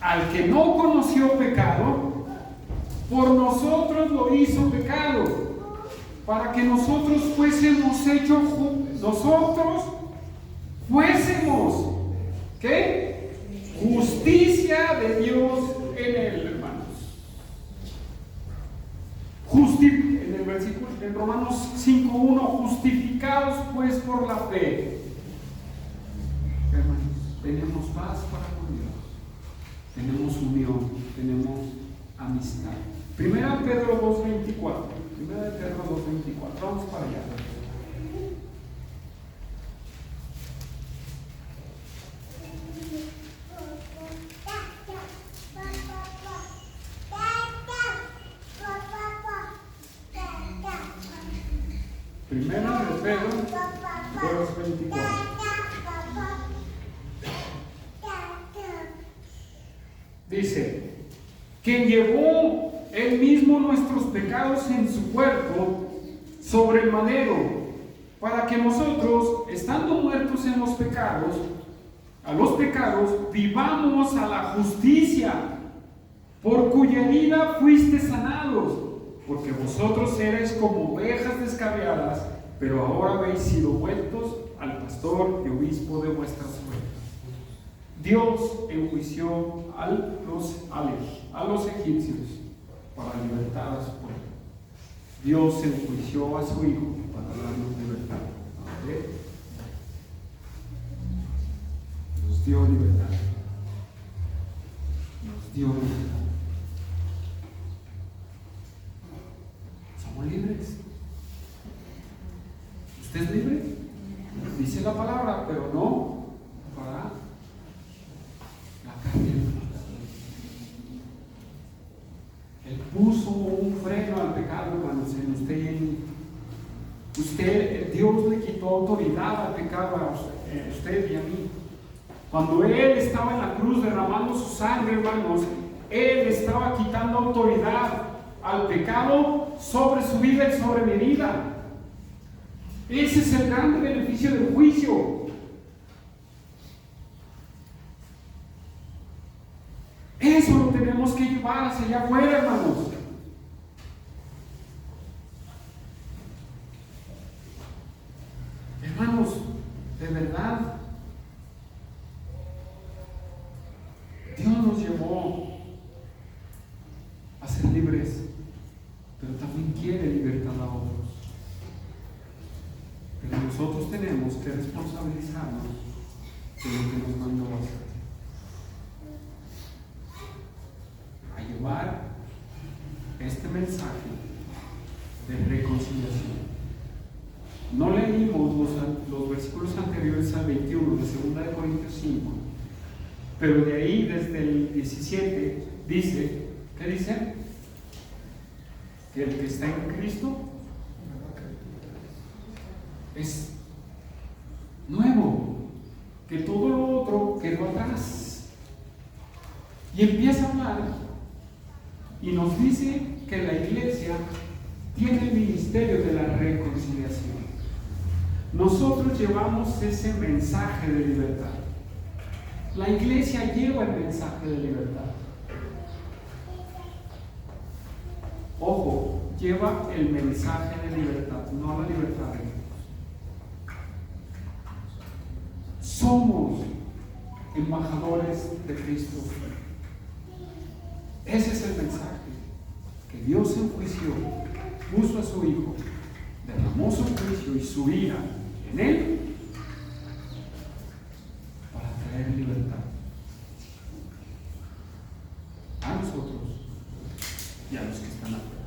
Al que no conoció pecado, por nosotros lo hizo pecado, para que nosotros fuésemos, ¿qué? Justicia de Dios en él, hermanos. En el versículo, en Romanos 5:1, justificados pues por la fe. Hermanos, tenemos paz para con Dios. Tenemos unión, tenemos amistad. Primera de Pedro 2:24. Primera de Pedro 2:24. Vamos para allá. Primera de Pedro 2:24. Dice, quien llevó él mismo nuestros pecados en su cuerpo sobre el madero, para que nosotros, estando muertos en los pecados, vivamos a la justicia, por cuya herida fuiste sanados, porque vosotros erais como ovejas descarriadas, pero ahora habéis sido vueltos al pastor y obispo de vuestras ovejas. Dios enjuició a los egipcios para libertar a su pueblo. Dios enjuició a su Hijo para darnos libertad. ¿Okay? Nos dio libertad. Nos dio libertad. Somos libres. ¿Usted es libre? Dice la palabra, pero no para la carne. Él puso un freno al pecado, hermanos, en usted. Dios le quitó autoridad al pecado a usted y a mí. Cuando Él estaba en la cruz derramando su sangre, hermanos, Él estaba quitando autoridad al pecado sobre su vida y sobre mi vida. Ese es el gran beneficio del juicio. Eso lo tenemos que llevar hacia allá afuera, hermanos. Hermanos, de verdad, Dios nos llevó a ser libres, pero también quiere libertar a otros. Pero nosotros tenemos que responsabilizarnos de lo que nos mandó a hacer. A llevar este mensaje de reconciliación. No leímos los versículos anteriores al 21 de 2 de Corintios 5, pero de ahí desde el 17 dice, ¿qué dice? Que el que está en Cristo es nuevo, que todo lo otro quedó atrás. Y empieza a hablar y nos dice que la iglesia tiene el ministerio de la reconciliación. Nosotros llevamos ese mensaje de libertad. La iglesia lleva el mensaje de libertad. Ojo, lleva el mensaje de libertad, no la libertad de Dios. Somos embajadores de Cristo. Ese es el mensaje. Que Dios enjuició, puso a su Hijo, derramó su juicio y su ira en Él para traer libertad a nosotros y a los que están afuera.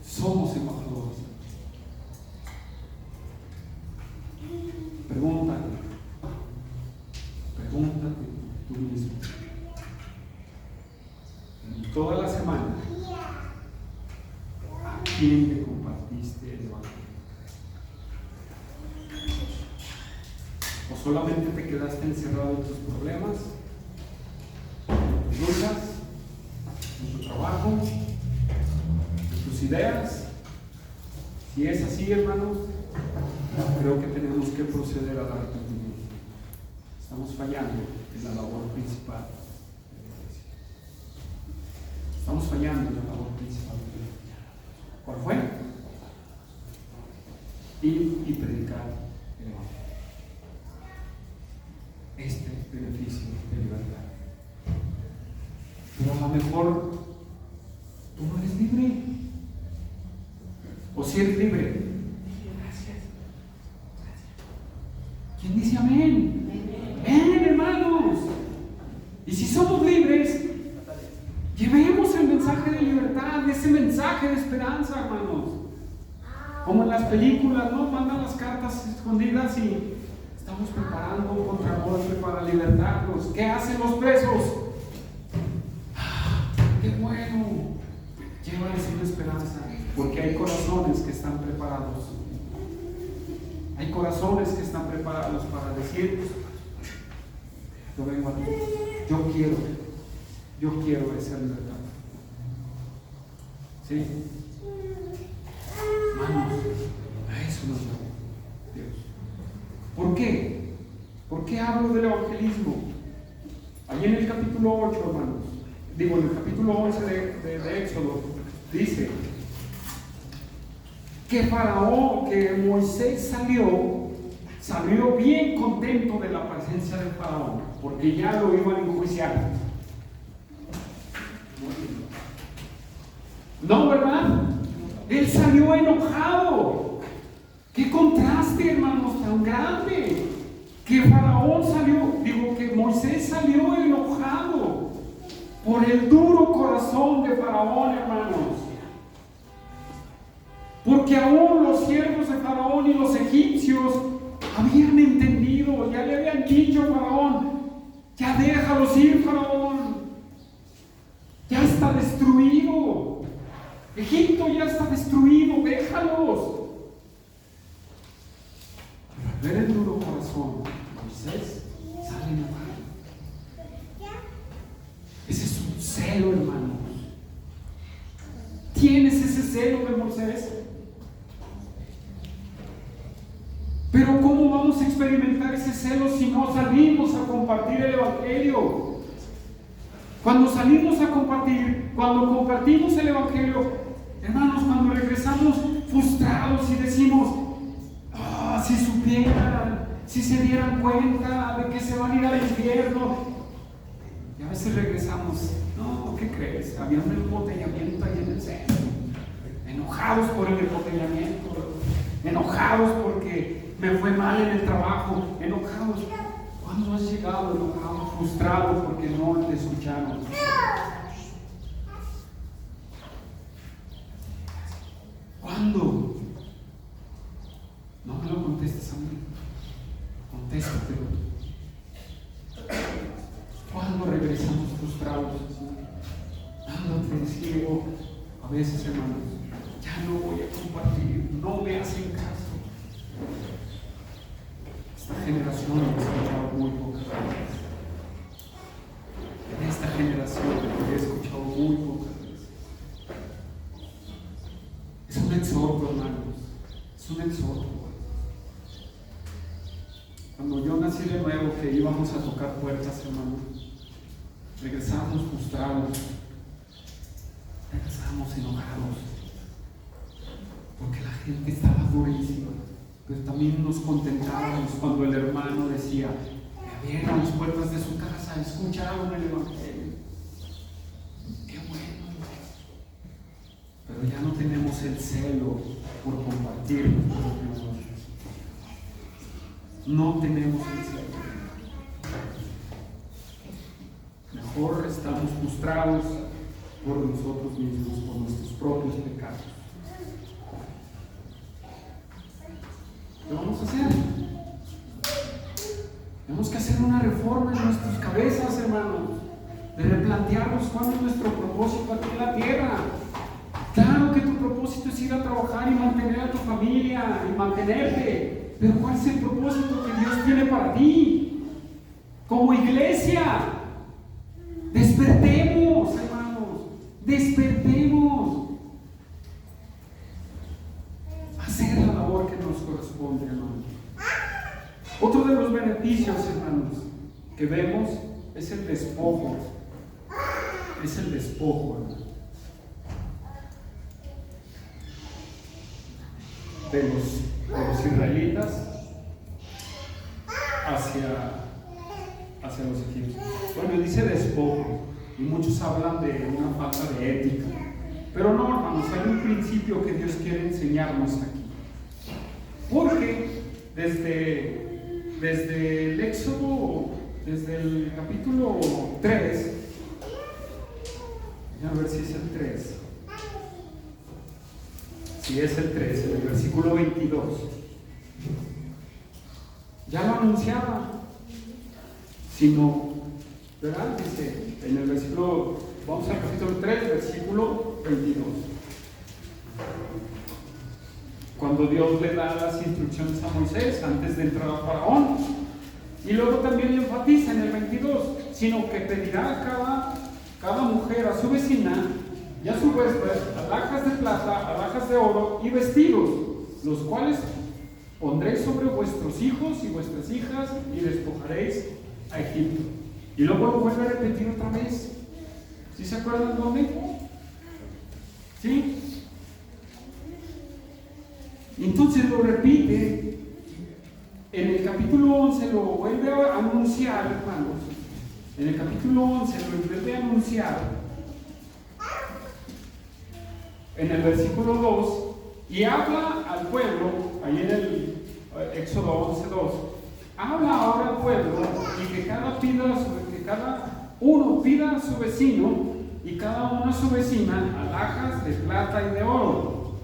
Somos embajadores. quién le compartiste el Evangelio? ¿O solamente te quedaste encerrado en tus problemas, en tus luchas, en tu trabajo, en tus ideas? Si es así, hermanos, creo que tenemos que proceder a dar arrepentimiento. Estamos fallando en la labor principal de la iglesia. Estamos fallando en la labor principal de la iglesia. ¿Cuál fue? Ir y predicar el Evangelio. Este beneficio de libertad. Pero a lo mejor tú no eres libre. O si eres libre. Gracias. ¿Quién dice amén? Amén, hermanos. Y si somos libres, llevemos el mensaje de libertad, ese mensaje de esperanza, hermanos. Como en las películas, ¿no? Mandan las cartas escondidas y estamos preparando un contragolpe para libertarlos. ¿Qué hacen los presos? ¡Qué bueno! Llévales una esperanza, porque hay corazones que están preparados. Hay corazones que están preparados para decir: yo vengo a ti, yo quiero esa libertad. ¿Sí? Hermanos, a eso nos llama Dios. ¿Por qué? ¿Por qué hablo del evangelismo? Allí en el capítulo 8, hermanos, en el capítulo 11 de Éxodo, dice que Faraón, que Moisés salió bien contento de la presencia de Faraón, porque ya lo iban a enjuiciar. No, ¿verdad? Él salió enojado. ¡Qué contraste, hermanos, tan grande! Que que Moisés salió enojado por el duro corazón de Faraón, hermanos. Porque aún los siervos de Faraón y los egipcios habían entendido, ya le habían dicho a Faraón: ya déjalos ir, Faraón, ya está destruido, Egipto ya está destruido, déjalos. Pero al ver el duro corazón de Moisés, sale enojado. Ese es un celo, hermanos. ¿Tienes ese celo de Moisés? Pero ¿cómo vamos a experimentar ese celo si no salimos a compartir el Evangelio? Cuando salimos a compartir, cuando compartimos el Evangelio, hermanos, cuando regresamos frustrados y decimos: si supieran, si se dieran cuenta de que se van a ir al infierno. Y a veces regresamos: no, ¿qué crees? Había un embotellamiento ahí en el centro. Enojados por el embotellamiento, enojados porque me fue mal en el trabajo, enojados. ¿Cuándo has llegado enojado, frustrado porque no te escucharon? ¿Cuándo? No me lo contestes a mí, contéstatelo. ¿Cuándo regresamos frustrados? Dándote ciego. A veces, hermanos, ya no voy a compartir, no me hacen caso. Esta generación he escuchado muy pocas veces. En esta generación he escuchado muy pocas veces. Es un exhorto, hermanos. Es un exhorto. Cuando yo nací de nuevo, que íbamos a tocar puertas, hermanos, regresamos frustrados, regresamos enojados, porque la gente estaba durísima. Pero también nos contentábamos cuando el hermano decía: me abrieron las puertas de su casa, escucharon el Evangelio. ¡Qué bueno! Pero ya no tenemos el celo por compartir nuestros Evangelio. No tenemos el celo. Mejor estamos frustrados por nosotros mismos, por nuestros propios pecados. ¿Qué vamos a hacer? Tenemos que hacer una reforma en nuestras cabezas, hermanos, de replantearnos cuál es nuestro propósito aquí en la tierra. Claro que tu propósito es ir a trabajar y mantener a tu familia y mantenerte, pero ¿cuál es el propósito que Dios tiene para ti? Como iglesia, despertemos, hermanos, despertemos. Hacer la labor que nos corresponde, hermanos. Otro de los beneficios, hermanos, que vemos es el despojo. Es el despojo, hermanos, de los israelitas hacia los egipcios. Bueno, dice despojo, y muchos hablan de una falta de ética. Pero no, hermanos, hay un principio que Dios quiere enseñarnos aquí. Porque desde el Éxodo, desde el capítulo 3, a ver si es el 3. Si es el 3, en el versículo 22. Ya lo anunciaba, sino, ¿verdad? Dice en el versículo, vamos al capítulo 3, versículo 22. Cuando Dios le da las instrucciones a Moisés antes de entrar a Faraón. Y luego también le enfatiza en el 22, sino que pedirá a cada mujer a su vecina y a su huésped alhajas de plata, alhajas de oro y vestidos, los cuales pondréis sobre vuestros hijos y vuestras hijas y despojaréis a Egipto. Y luego lo vuelve a repetir otra vez. ¿Sí se acuerdan dónde? ¿Sí? Entonces lo repite. En el capítulo 11 lo vuelve a anunciar, hermanos. En el capítulo 11 lo vuelve a anunciar. En el versículo 2, y habla al pueblo, ahí en el Éxodo 11:2, habla ahora al pueblo y que cada uno pida a su vecino y cada uno a su vecina alhajas de plata y de oro.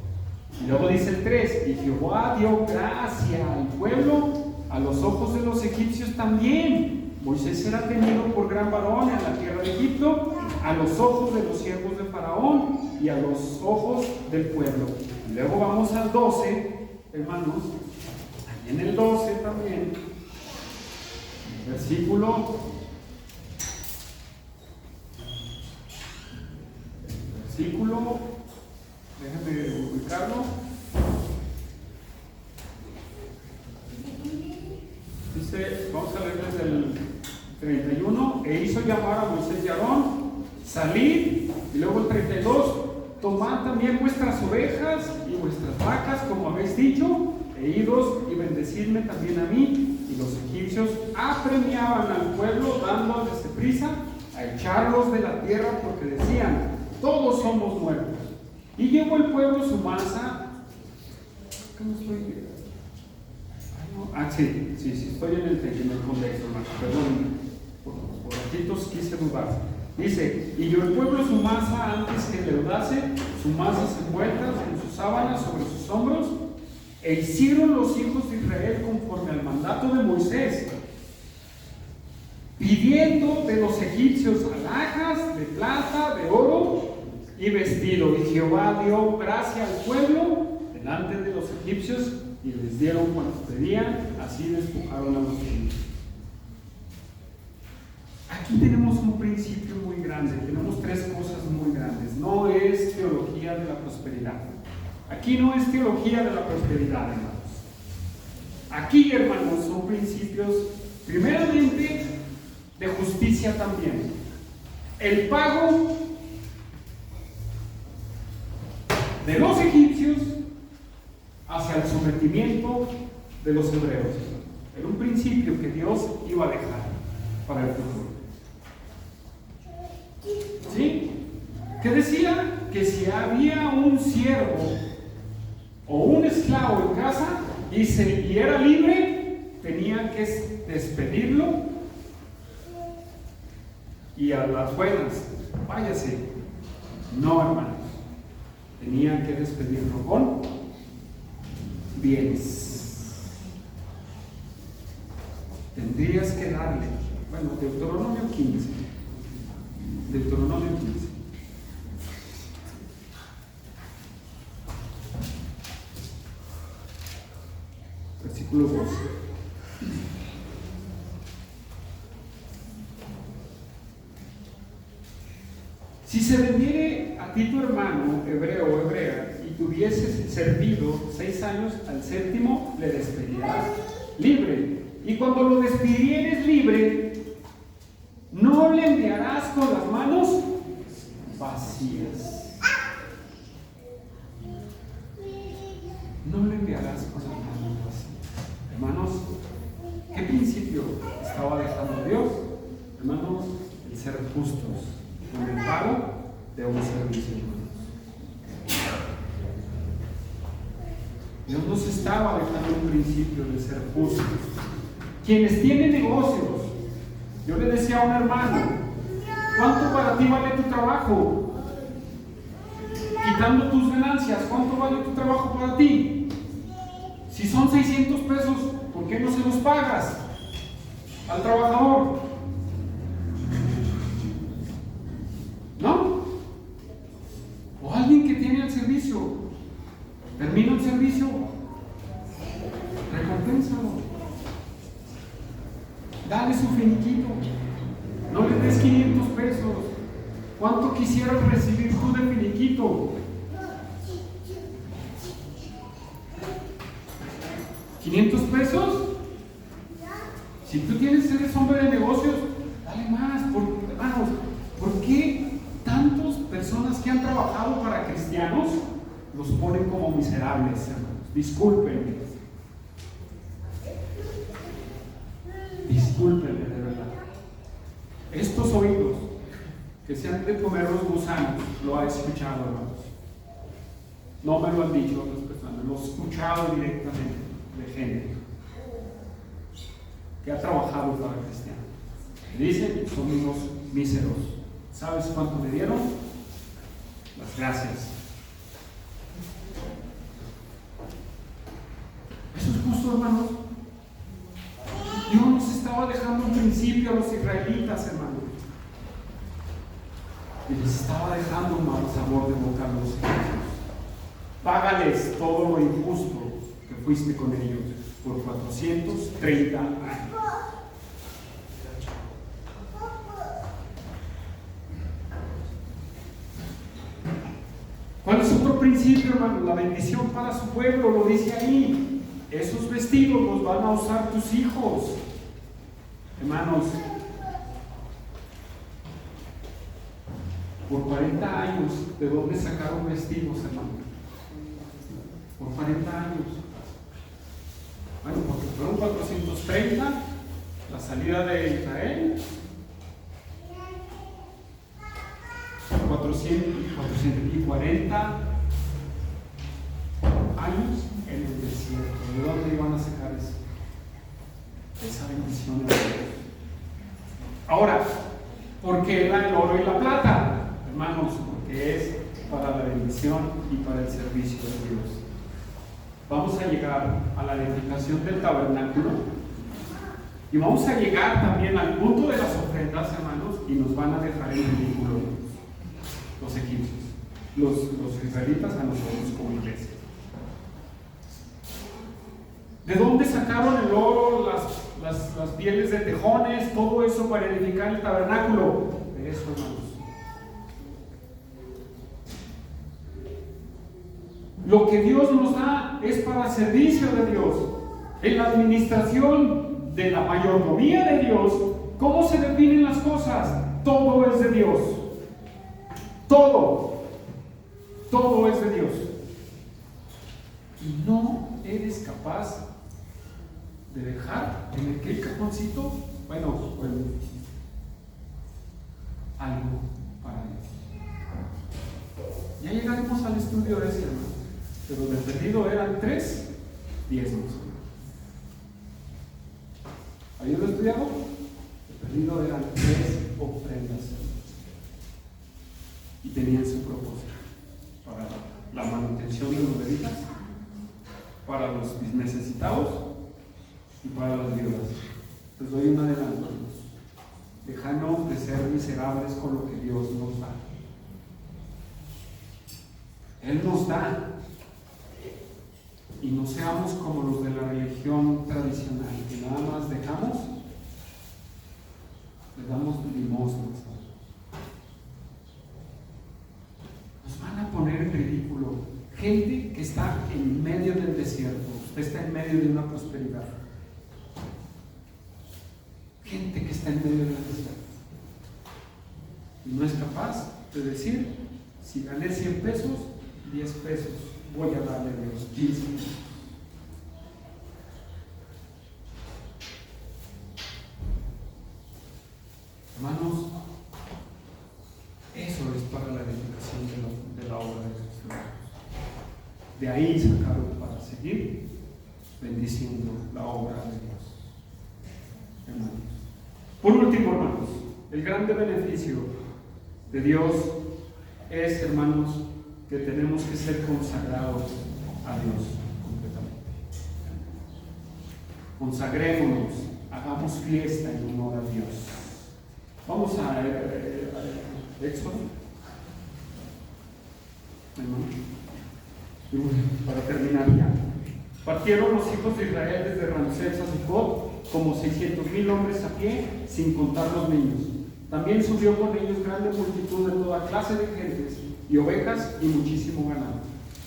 Y luego dice el 3, y Jehová dio gracia al pueblo a los ojos de los egipcios también. Moisés era tenido por gran varón en la tierra de Egipto, a los ojos de los siervos de Faraón y a los ojos del pueblo. Y luego vamos al 12, hermanos, ahí en el 12 también, versículo, déjenme ubicarlo. Dice, vamos a leer desde el 31, e hizo llamar a Moisés y Aarón, salid, y luego el 32, tomad también vuestras ovejas y vuestras vacas, como habéis dicho, e idos y bendecidme también a mí. Y los egipcios apremiaban al pueblo, dándoles prisa a echarlos de la tierra, porque decían, todos somos muertos. Y llevó el pueblo su masa. ¿Qué no estoy? Sí, estoy en el contexto, hermano. Perdón, por ratitos quise dudar. Dice, y llevó el pueblo su masa antes que leudase, su masa envuelta en sus sábanas sobre sus hombros, e hicieron los hijos de Israel conforme al mandato de Moisés, pidiendo de los egipcios alhajas de plata, de oro y vestido. Y Jehová dio gracia al pueblo delante de los egipcios, y les dieron cuanto pedían, así despojaron a los egipcios. Aquí tenemos un principio muy grande, tenemos tres cosas muy grandes. No es teología de la prosperidad. Aquí no es teología de la prosperidad, hermanos. Aquí, hermanos, son principios, primeramente, de justicia también. El pago de los egipcios hacia el sometimiento de los hebreos. Era un principio que Dios iba a dejar para el futuro. ¿Sí? Que decía que si había un siervo o un esclavo en casa y era libre, tenía que despedirlo y a las buenas, váyase. No, hermanos, tenían que despedirlo con bienes. Tendrías que darle, bueno, Deuteronomio 15. globosa. Si se vendiere a ti tu hermano, hebreo o hebrea, y tuvieses servido 6 años, al séptimo le despedirás libre. Y cuando lo despidieres libre, no le enviarás con las manos vacías. No le enviarás con las manos vacías. Hermanos, ¿qué principio estaba dejando Dios? Hermanos, el ser justos con el pago de un servicio, hermanos. Dios nos estaba dejando un principio de ser justos. Quienes tienen negocios, yo le decía a un hermano, ¿cuánto para ti vale tu trabajo? Quitando tus ganancias, ¿cuánto vale tu trabajo para ti? Si son 600 pesos, ¿por qué no se los pagas al trabajador? ¿No? O alguien que tiene el servicio, termina el servicio, recompénsalo. Dale su finiquito. No le des 500 pesos. ¿Cuánto quisieras recibir tú de finiquito? ¿500 pesos? Si tú eres hombre de negocios, dale más. Hermanos, ¿por qué tantas personas que han trabajado para cristianos los ponen como miserables, hermanos? Discúlpenme. Discúlpenme, de verdad. Estos oídos que se han de comer los gusanos, lo ha escuchado, hermanos. No me lo han dicho otras personas, lo he escuchado directamente de gente que ha trabajado para cristianos. Dicen, son unos míseros. ¿Sabes cuánto me dieron? Las gracias. Eso es justo, hermanos. Dios nos estaba dejando un principio a los israelitas, hermanos. Y les estaba dejando un mal sabor de boca a los egipcios. Págales todo lo injusto que fuiste con ellos por 430 años. ¿Cuál es otro principio, hermano? La bendición para su pueblo, lo dice ahí. Esos vestidos los van a usar tus hijos. Hermanos, por 40 años, ¿de dónde sacaron vestidos, hermano? Por 40 años. Bueno, porque fueron 430, la salida de Israel. 440 años en el desierto. ¿De dónde iban a sacar eso? Esa bendición de Dios. Ahora, ¿por qué era el oro y la plata? Hermanos, porque es para la bendición y para el servicio de Dios. Vamos a llegar a la edificación del tabernáculo y vamos a llegar también al punto de las ofrendas, hermanos, y nos van a dejar en ridículo los egipcios, los israelitas a nosotros como iglesia. ¿De dónde sacaron el oro, las pieles de tejones, todo eso para edificar el tabernáculo? De eso, hermanos. Lo que Dios nos da es para servicio de Dios. En la administración de la mayordomía de Dios, ¿cómo se definen las cosas? Todo es de Dios. Todo es de Dios. Y no eres capaz de dejar en aquel cajoncito, bueno, algo para Dios. Ya llegaremos al estudio de ese, hermano, pero de perdido eran 3 diezmos. ¿Habían estudiado? De perdido eran 3 ofrendas. Y tenían su propósito para la manutención de los levitas, para los necesitados y para las viudas. Les doy un adelanto. Déjanos de ser miserables con lo que Dios nos da. Él nos da y no seamos como los de la religión tradicional, que nada más le damos limosnas. Nos van a poner en ridículo. Gente que está en medio del desierto, usted está en medio de una prosperidad. Gente que está en medio del desierto y no es capaz de decir: si gané 100 pesos, 10 pesos voy a darle a Dios, 15 pesos. Hermanos, eso es para la edificación de la obra de Cristo. De ahí sacaron para seguir bendiciendo la obra de Dios. Hermanos. Por último, hermanos, el grande beneficio de Dios es, hermanos, que tenemos que ser consagrados a Dios completamente. Consagrémonos, hagamos fiesta en honor a Dios. Vamos a Éxodo, para terminar ya. Partieron los hijos de Israel desde Ramsés a Sucot, como 600,000 hombres a pie, sin contar los niños. También subió con ellos grande multitud de toda clase de gentes, y ovejas y muchísimo ganado.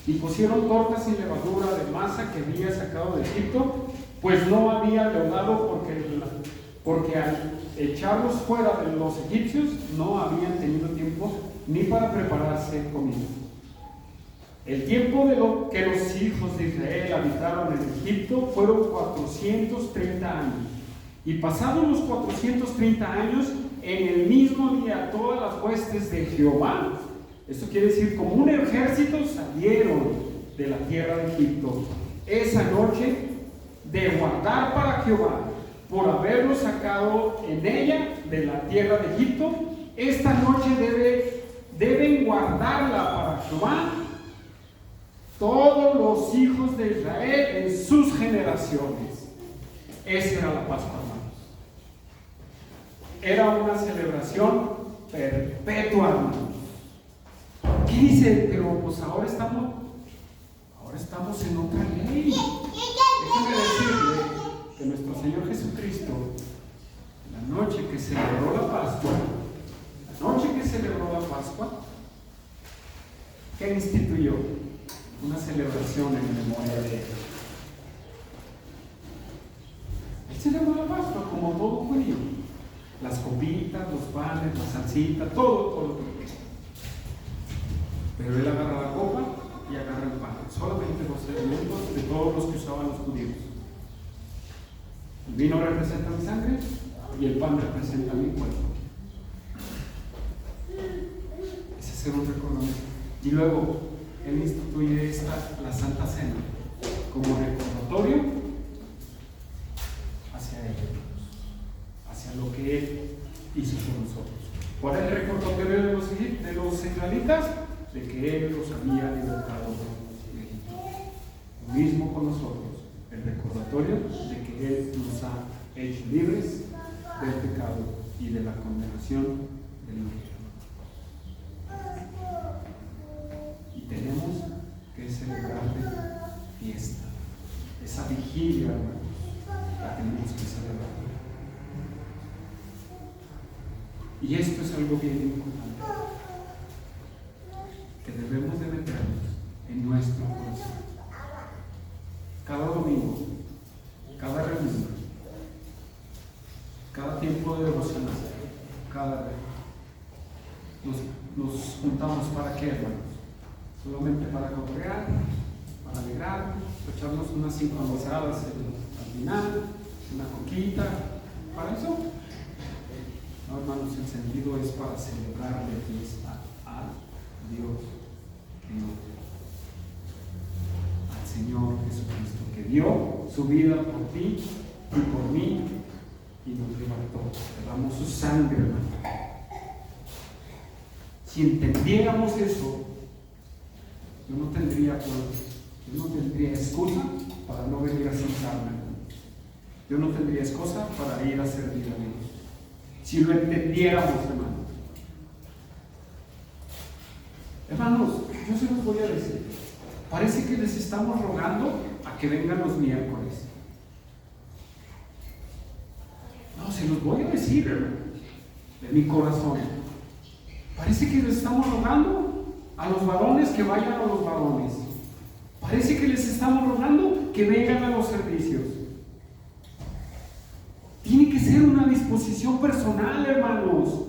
Y pusieron tortas sin levadura de masa que había sacado de Egipto, pues no había leudado, porque al echarlos fuera de los egipcios no habían tenido tiempo ni para prepararse comida. El tiempo de lo que los hijos de Israel habitaron en Egipto fueron 430 años. Y pasados los 430 años, en el mismo día todas las huestes de Jehová, esto quiere decir como un ejército, salieron de la tierra de Egipto esa noche, de guardar para Jehová, por haberlo sacado en ella de la tierra de Egipto. Esta noche deben guardarla para Jehová todos los hijos de Israel en sus generaciones. Esa era la Pascua, hermanos. Era una celebración perpetua, hermanos. ¿Qué dice? Pero pues ahora estamos en otra ley. Déjeme decirle que nuestro Señor Jesucristo, la noche que celebró la Pascua, ¿qué instituyó? Una celebración en memoria de Él. Él celebró la Pascua como todo judío. Las copitas, los panes, la salsita, todo. Pero Él agarra la copa y agarra el pan. Solamente los elementos de todos los que usaban los judíos. El vino representa mi sangre y el pan representa mi cuerpo. Ese es un recordatorio. Y luego Él instituye la Santa Cena como recordatorio hacia Él, hacia lo que Él hizo por nosotros. ¿Cuál es el recordatorio de los israelitas? De que Él los había libertado de Egipto. Lo mismo con nosotros, el recordatorio de que Él nos ha hecho libres del pecado y de la condenación del infierno. Y tenemos que celebrarle fiesta. Esa vigilia, hermanos, la tenemos que celebrar. Y esto es algo bien importante, que debemos de meternos en nuestro corazón. Cada domingo, cada reunión, cada tiempo de devoción, nos juntamos para qué, hermanos? Solamente para congregar, para alegrarnos, echarnos unas sincronizadas al final, una coquita, para eso. No, hermanos, el sentido es para celebrarle fiesta a Dios, al Señor Jesucristo, que dio su vida por ti y por mí y nos libertó. Derramó su sangre, hermano. Si entendiéramos eso, yo no tendría excusa para no venir a sentarme. Yo no tendría excusa para ir a servir a Dios. Si lo entendiéramos, hermanos. Hermanos, yo se los voy a decir. Parece que les estamos rogando a a que vengan los miércoles. No, se los voy a decir, hermano, de mi corazón. Parece que les estamos rogando a los varones que vayan a los varones. Parece que les estamos rogando que vengan a los servicios. Tiene que ser una disposición personal, hermanos.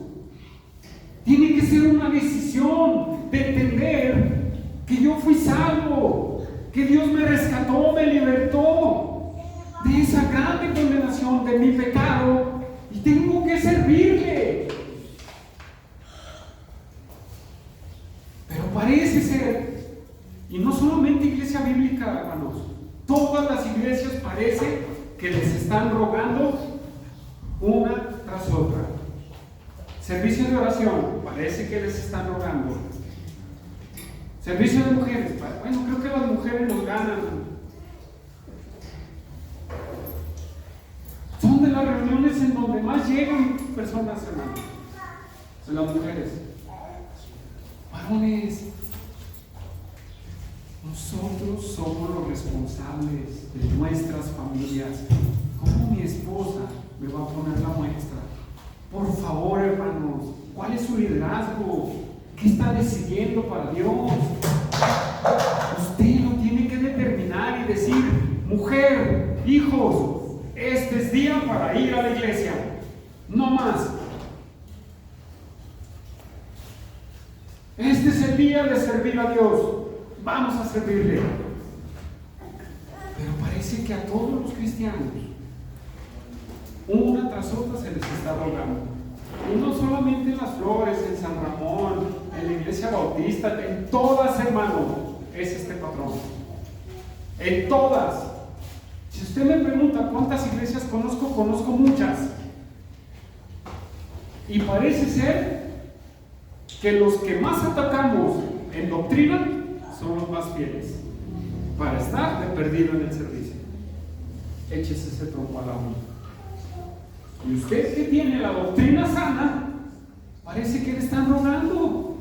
Tiene que ser una decisión de entender que yo fui salvo, que Dios me rescató, me libertó de esa grande condenación de mi pecado y tengo que servirle. Pero parece ser, y no solamente iglesia bíblica, hermanos, todas las iglesias parece que les están rogando una tras otra. Servicio de oración, parece que les están rogando. Servicio de mujeres, bueno, creo que las mujeres nos ganan. Son de las reuniones en donde más llegan personas, hermanos. Son las mujeres. Varones, nosotros somos los responsables de nuestras familias. ¿Cómo mi esposa me va a poner la muestra? Por favor, hermanos, ¿cuál es su liderazgo? ¿Qué está decidiendo para Dios? Usted lo tiene que determinar y decir: mujer, hijos, este es día para ir a la iglesia, no más. Este es el día de servir a Dios, vamos a servirle. Pero parece que a todos los cristianos, una tras otra se les está rogando. Y no solamente en Las Flores, en San Ramón, en la iglesia bautista, en todas, hermano, es este patrón. En todas. Si usted me pregunta cuántas iglesias conozco, conozco muchas. Y parece ser que los que más atacamos en doctrina son los más fieles, para estar de perdido en el servicio. Échese ese trompo a la uña. Y usted que tiene la doctrina sana, parece que le están rogando.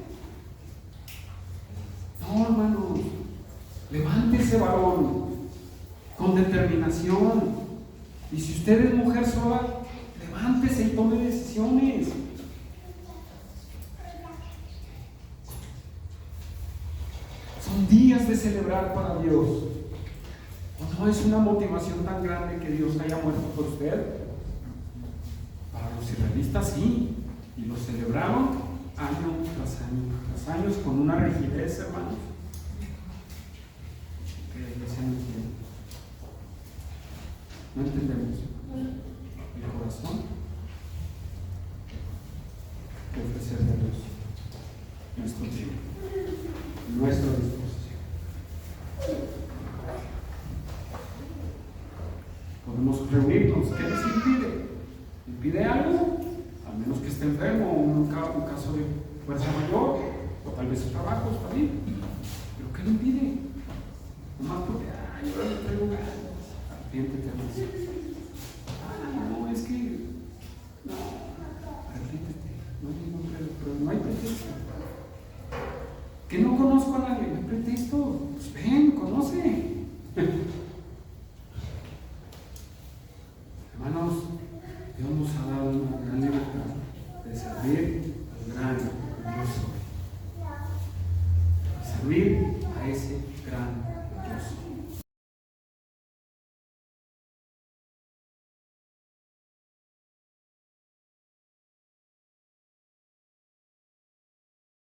No, hermanos, levántese, varón, con determinación. Y si usted es mujer sola, levántese y tome decisiones. Son días de celebrar para Dios. No es una motivación tan grande que Dios haya muerto por usted. Para los israelitas sí, y lo celebraron año tras año con una rigidez, hermanos, que la iglesia no entiende. No entendemos el corazón de ofrecerle a Dios nuestro tiempo, nuestra disposición. Podemos reunirnos. ¿Qué les impide? ¿Impide algo? Al menos que esté enfermo, un caso de fuerza mayor, o tal vez su trabajo está bien. ¿Pero qué le impide? Nomás porque, yo no traigo ganas. Arrepiéntete, no, es que, no, arrepiéntete, no hay ningún problema, pero no hay pretexto. Que no conozco a nadie,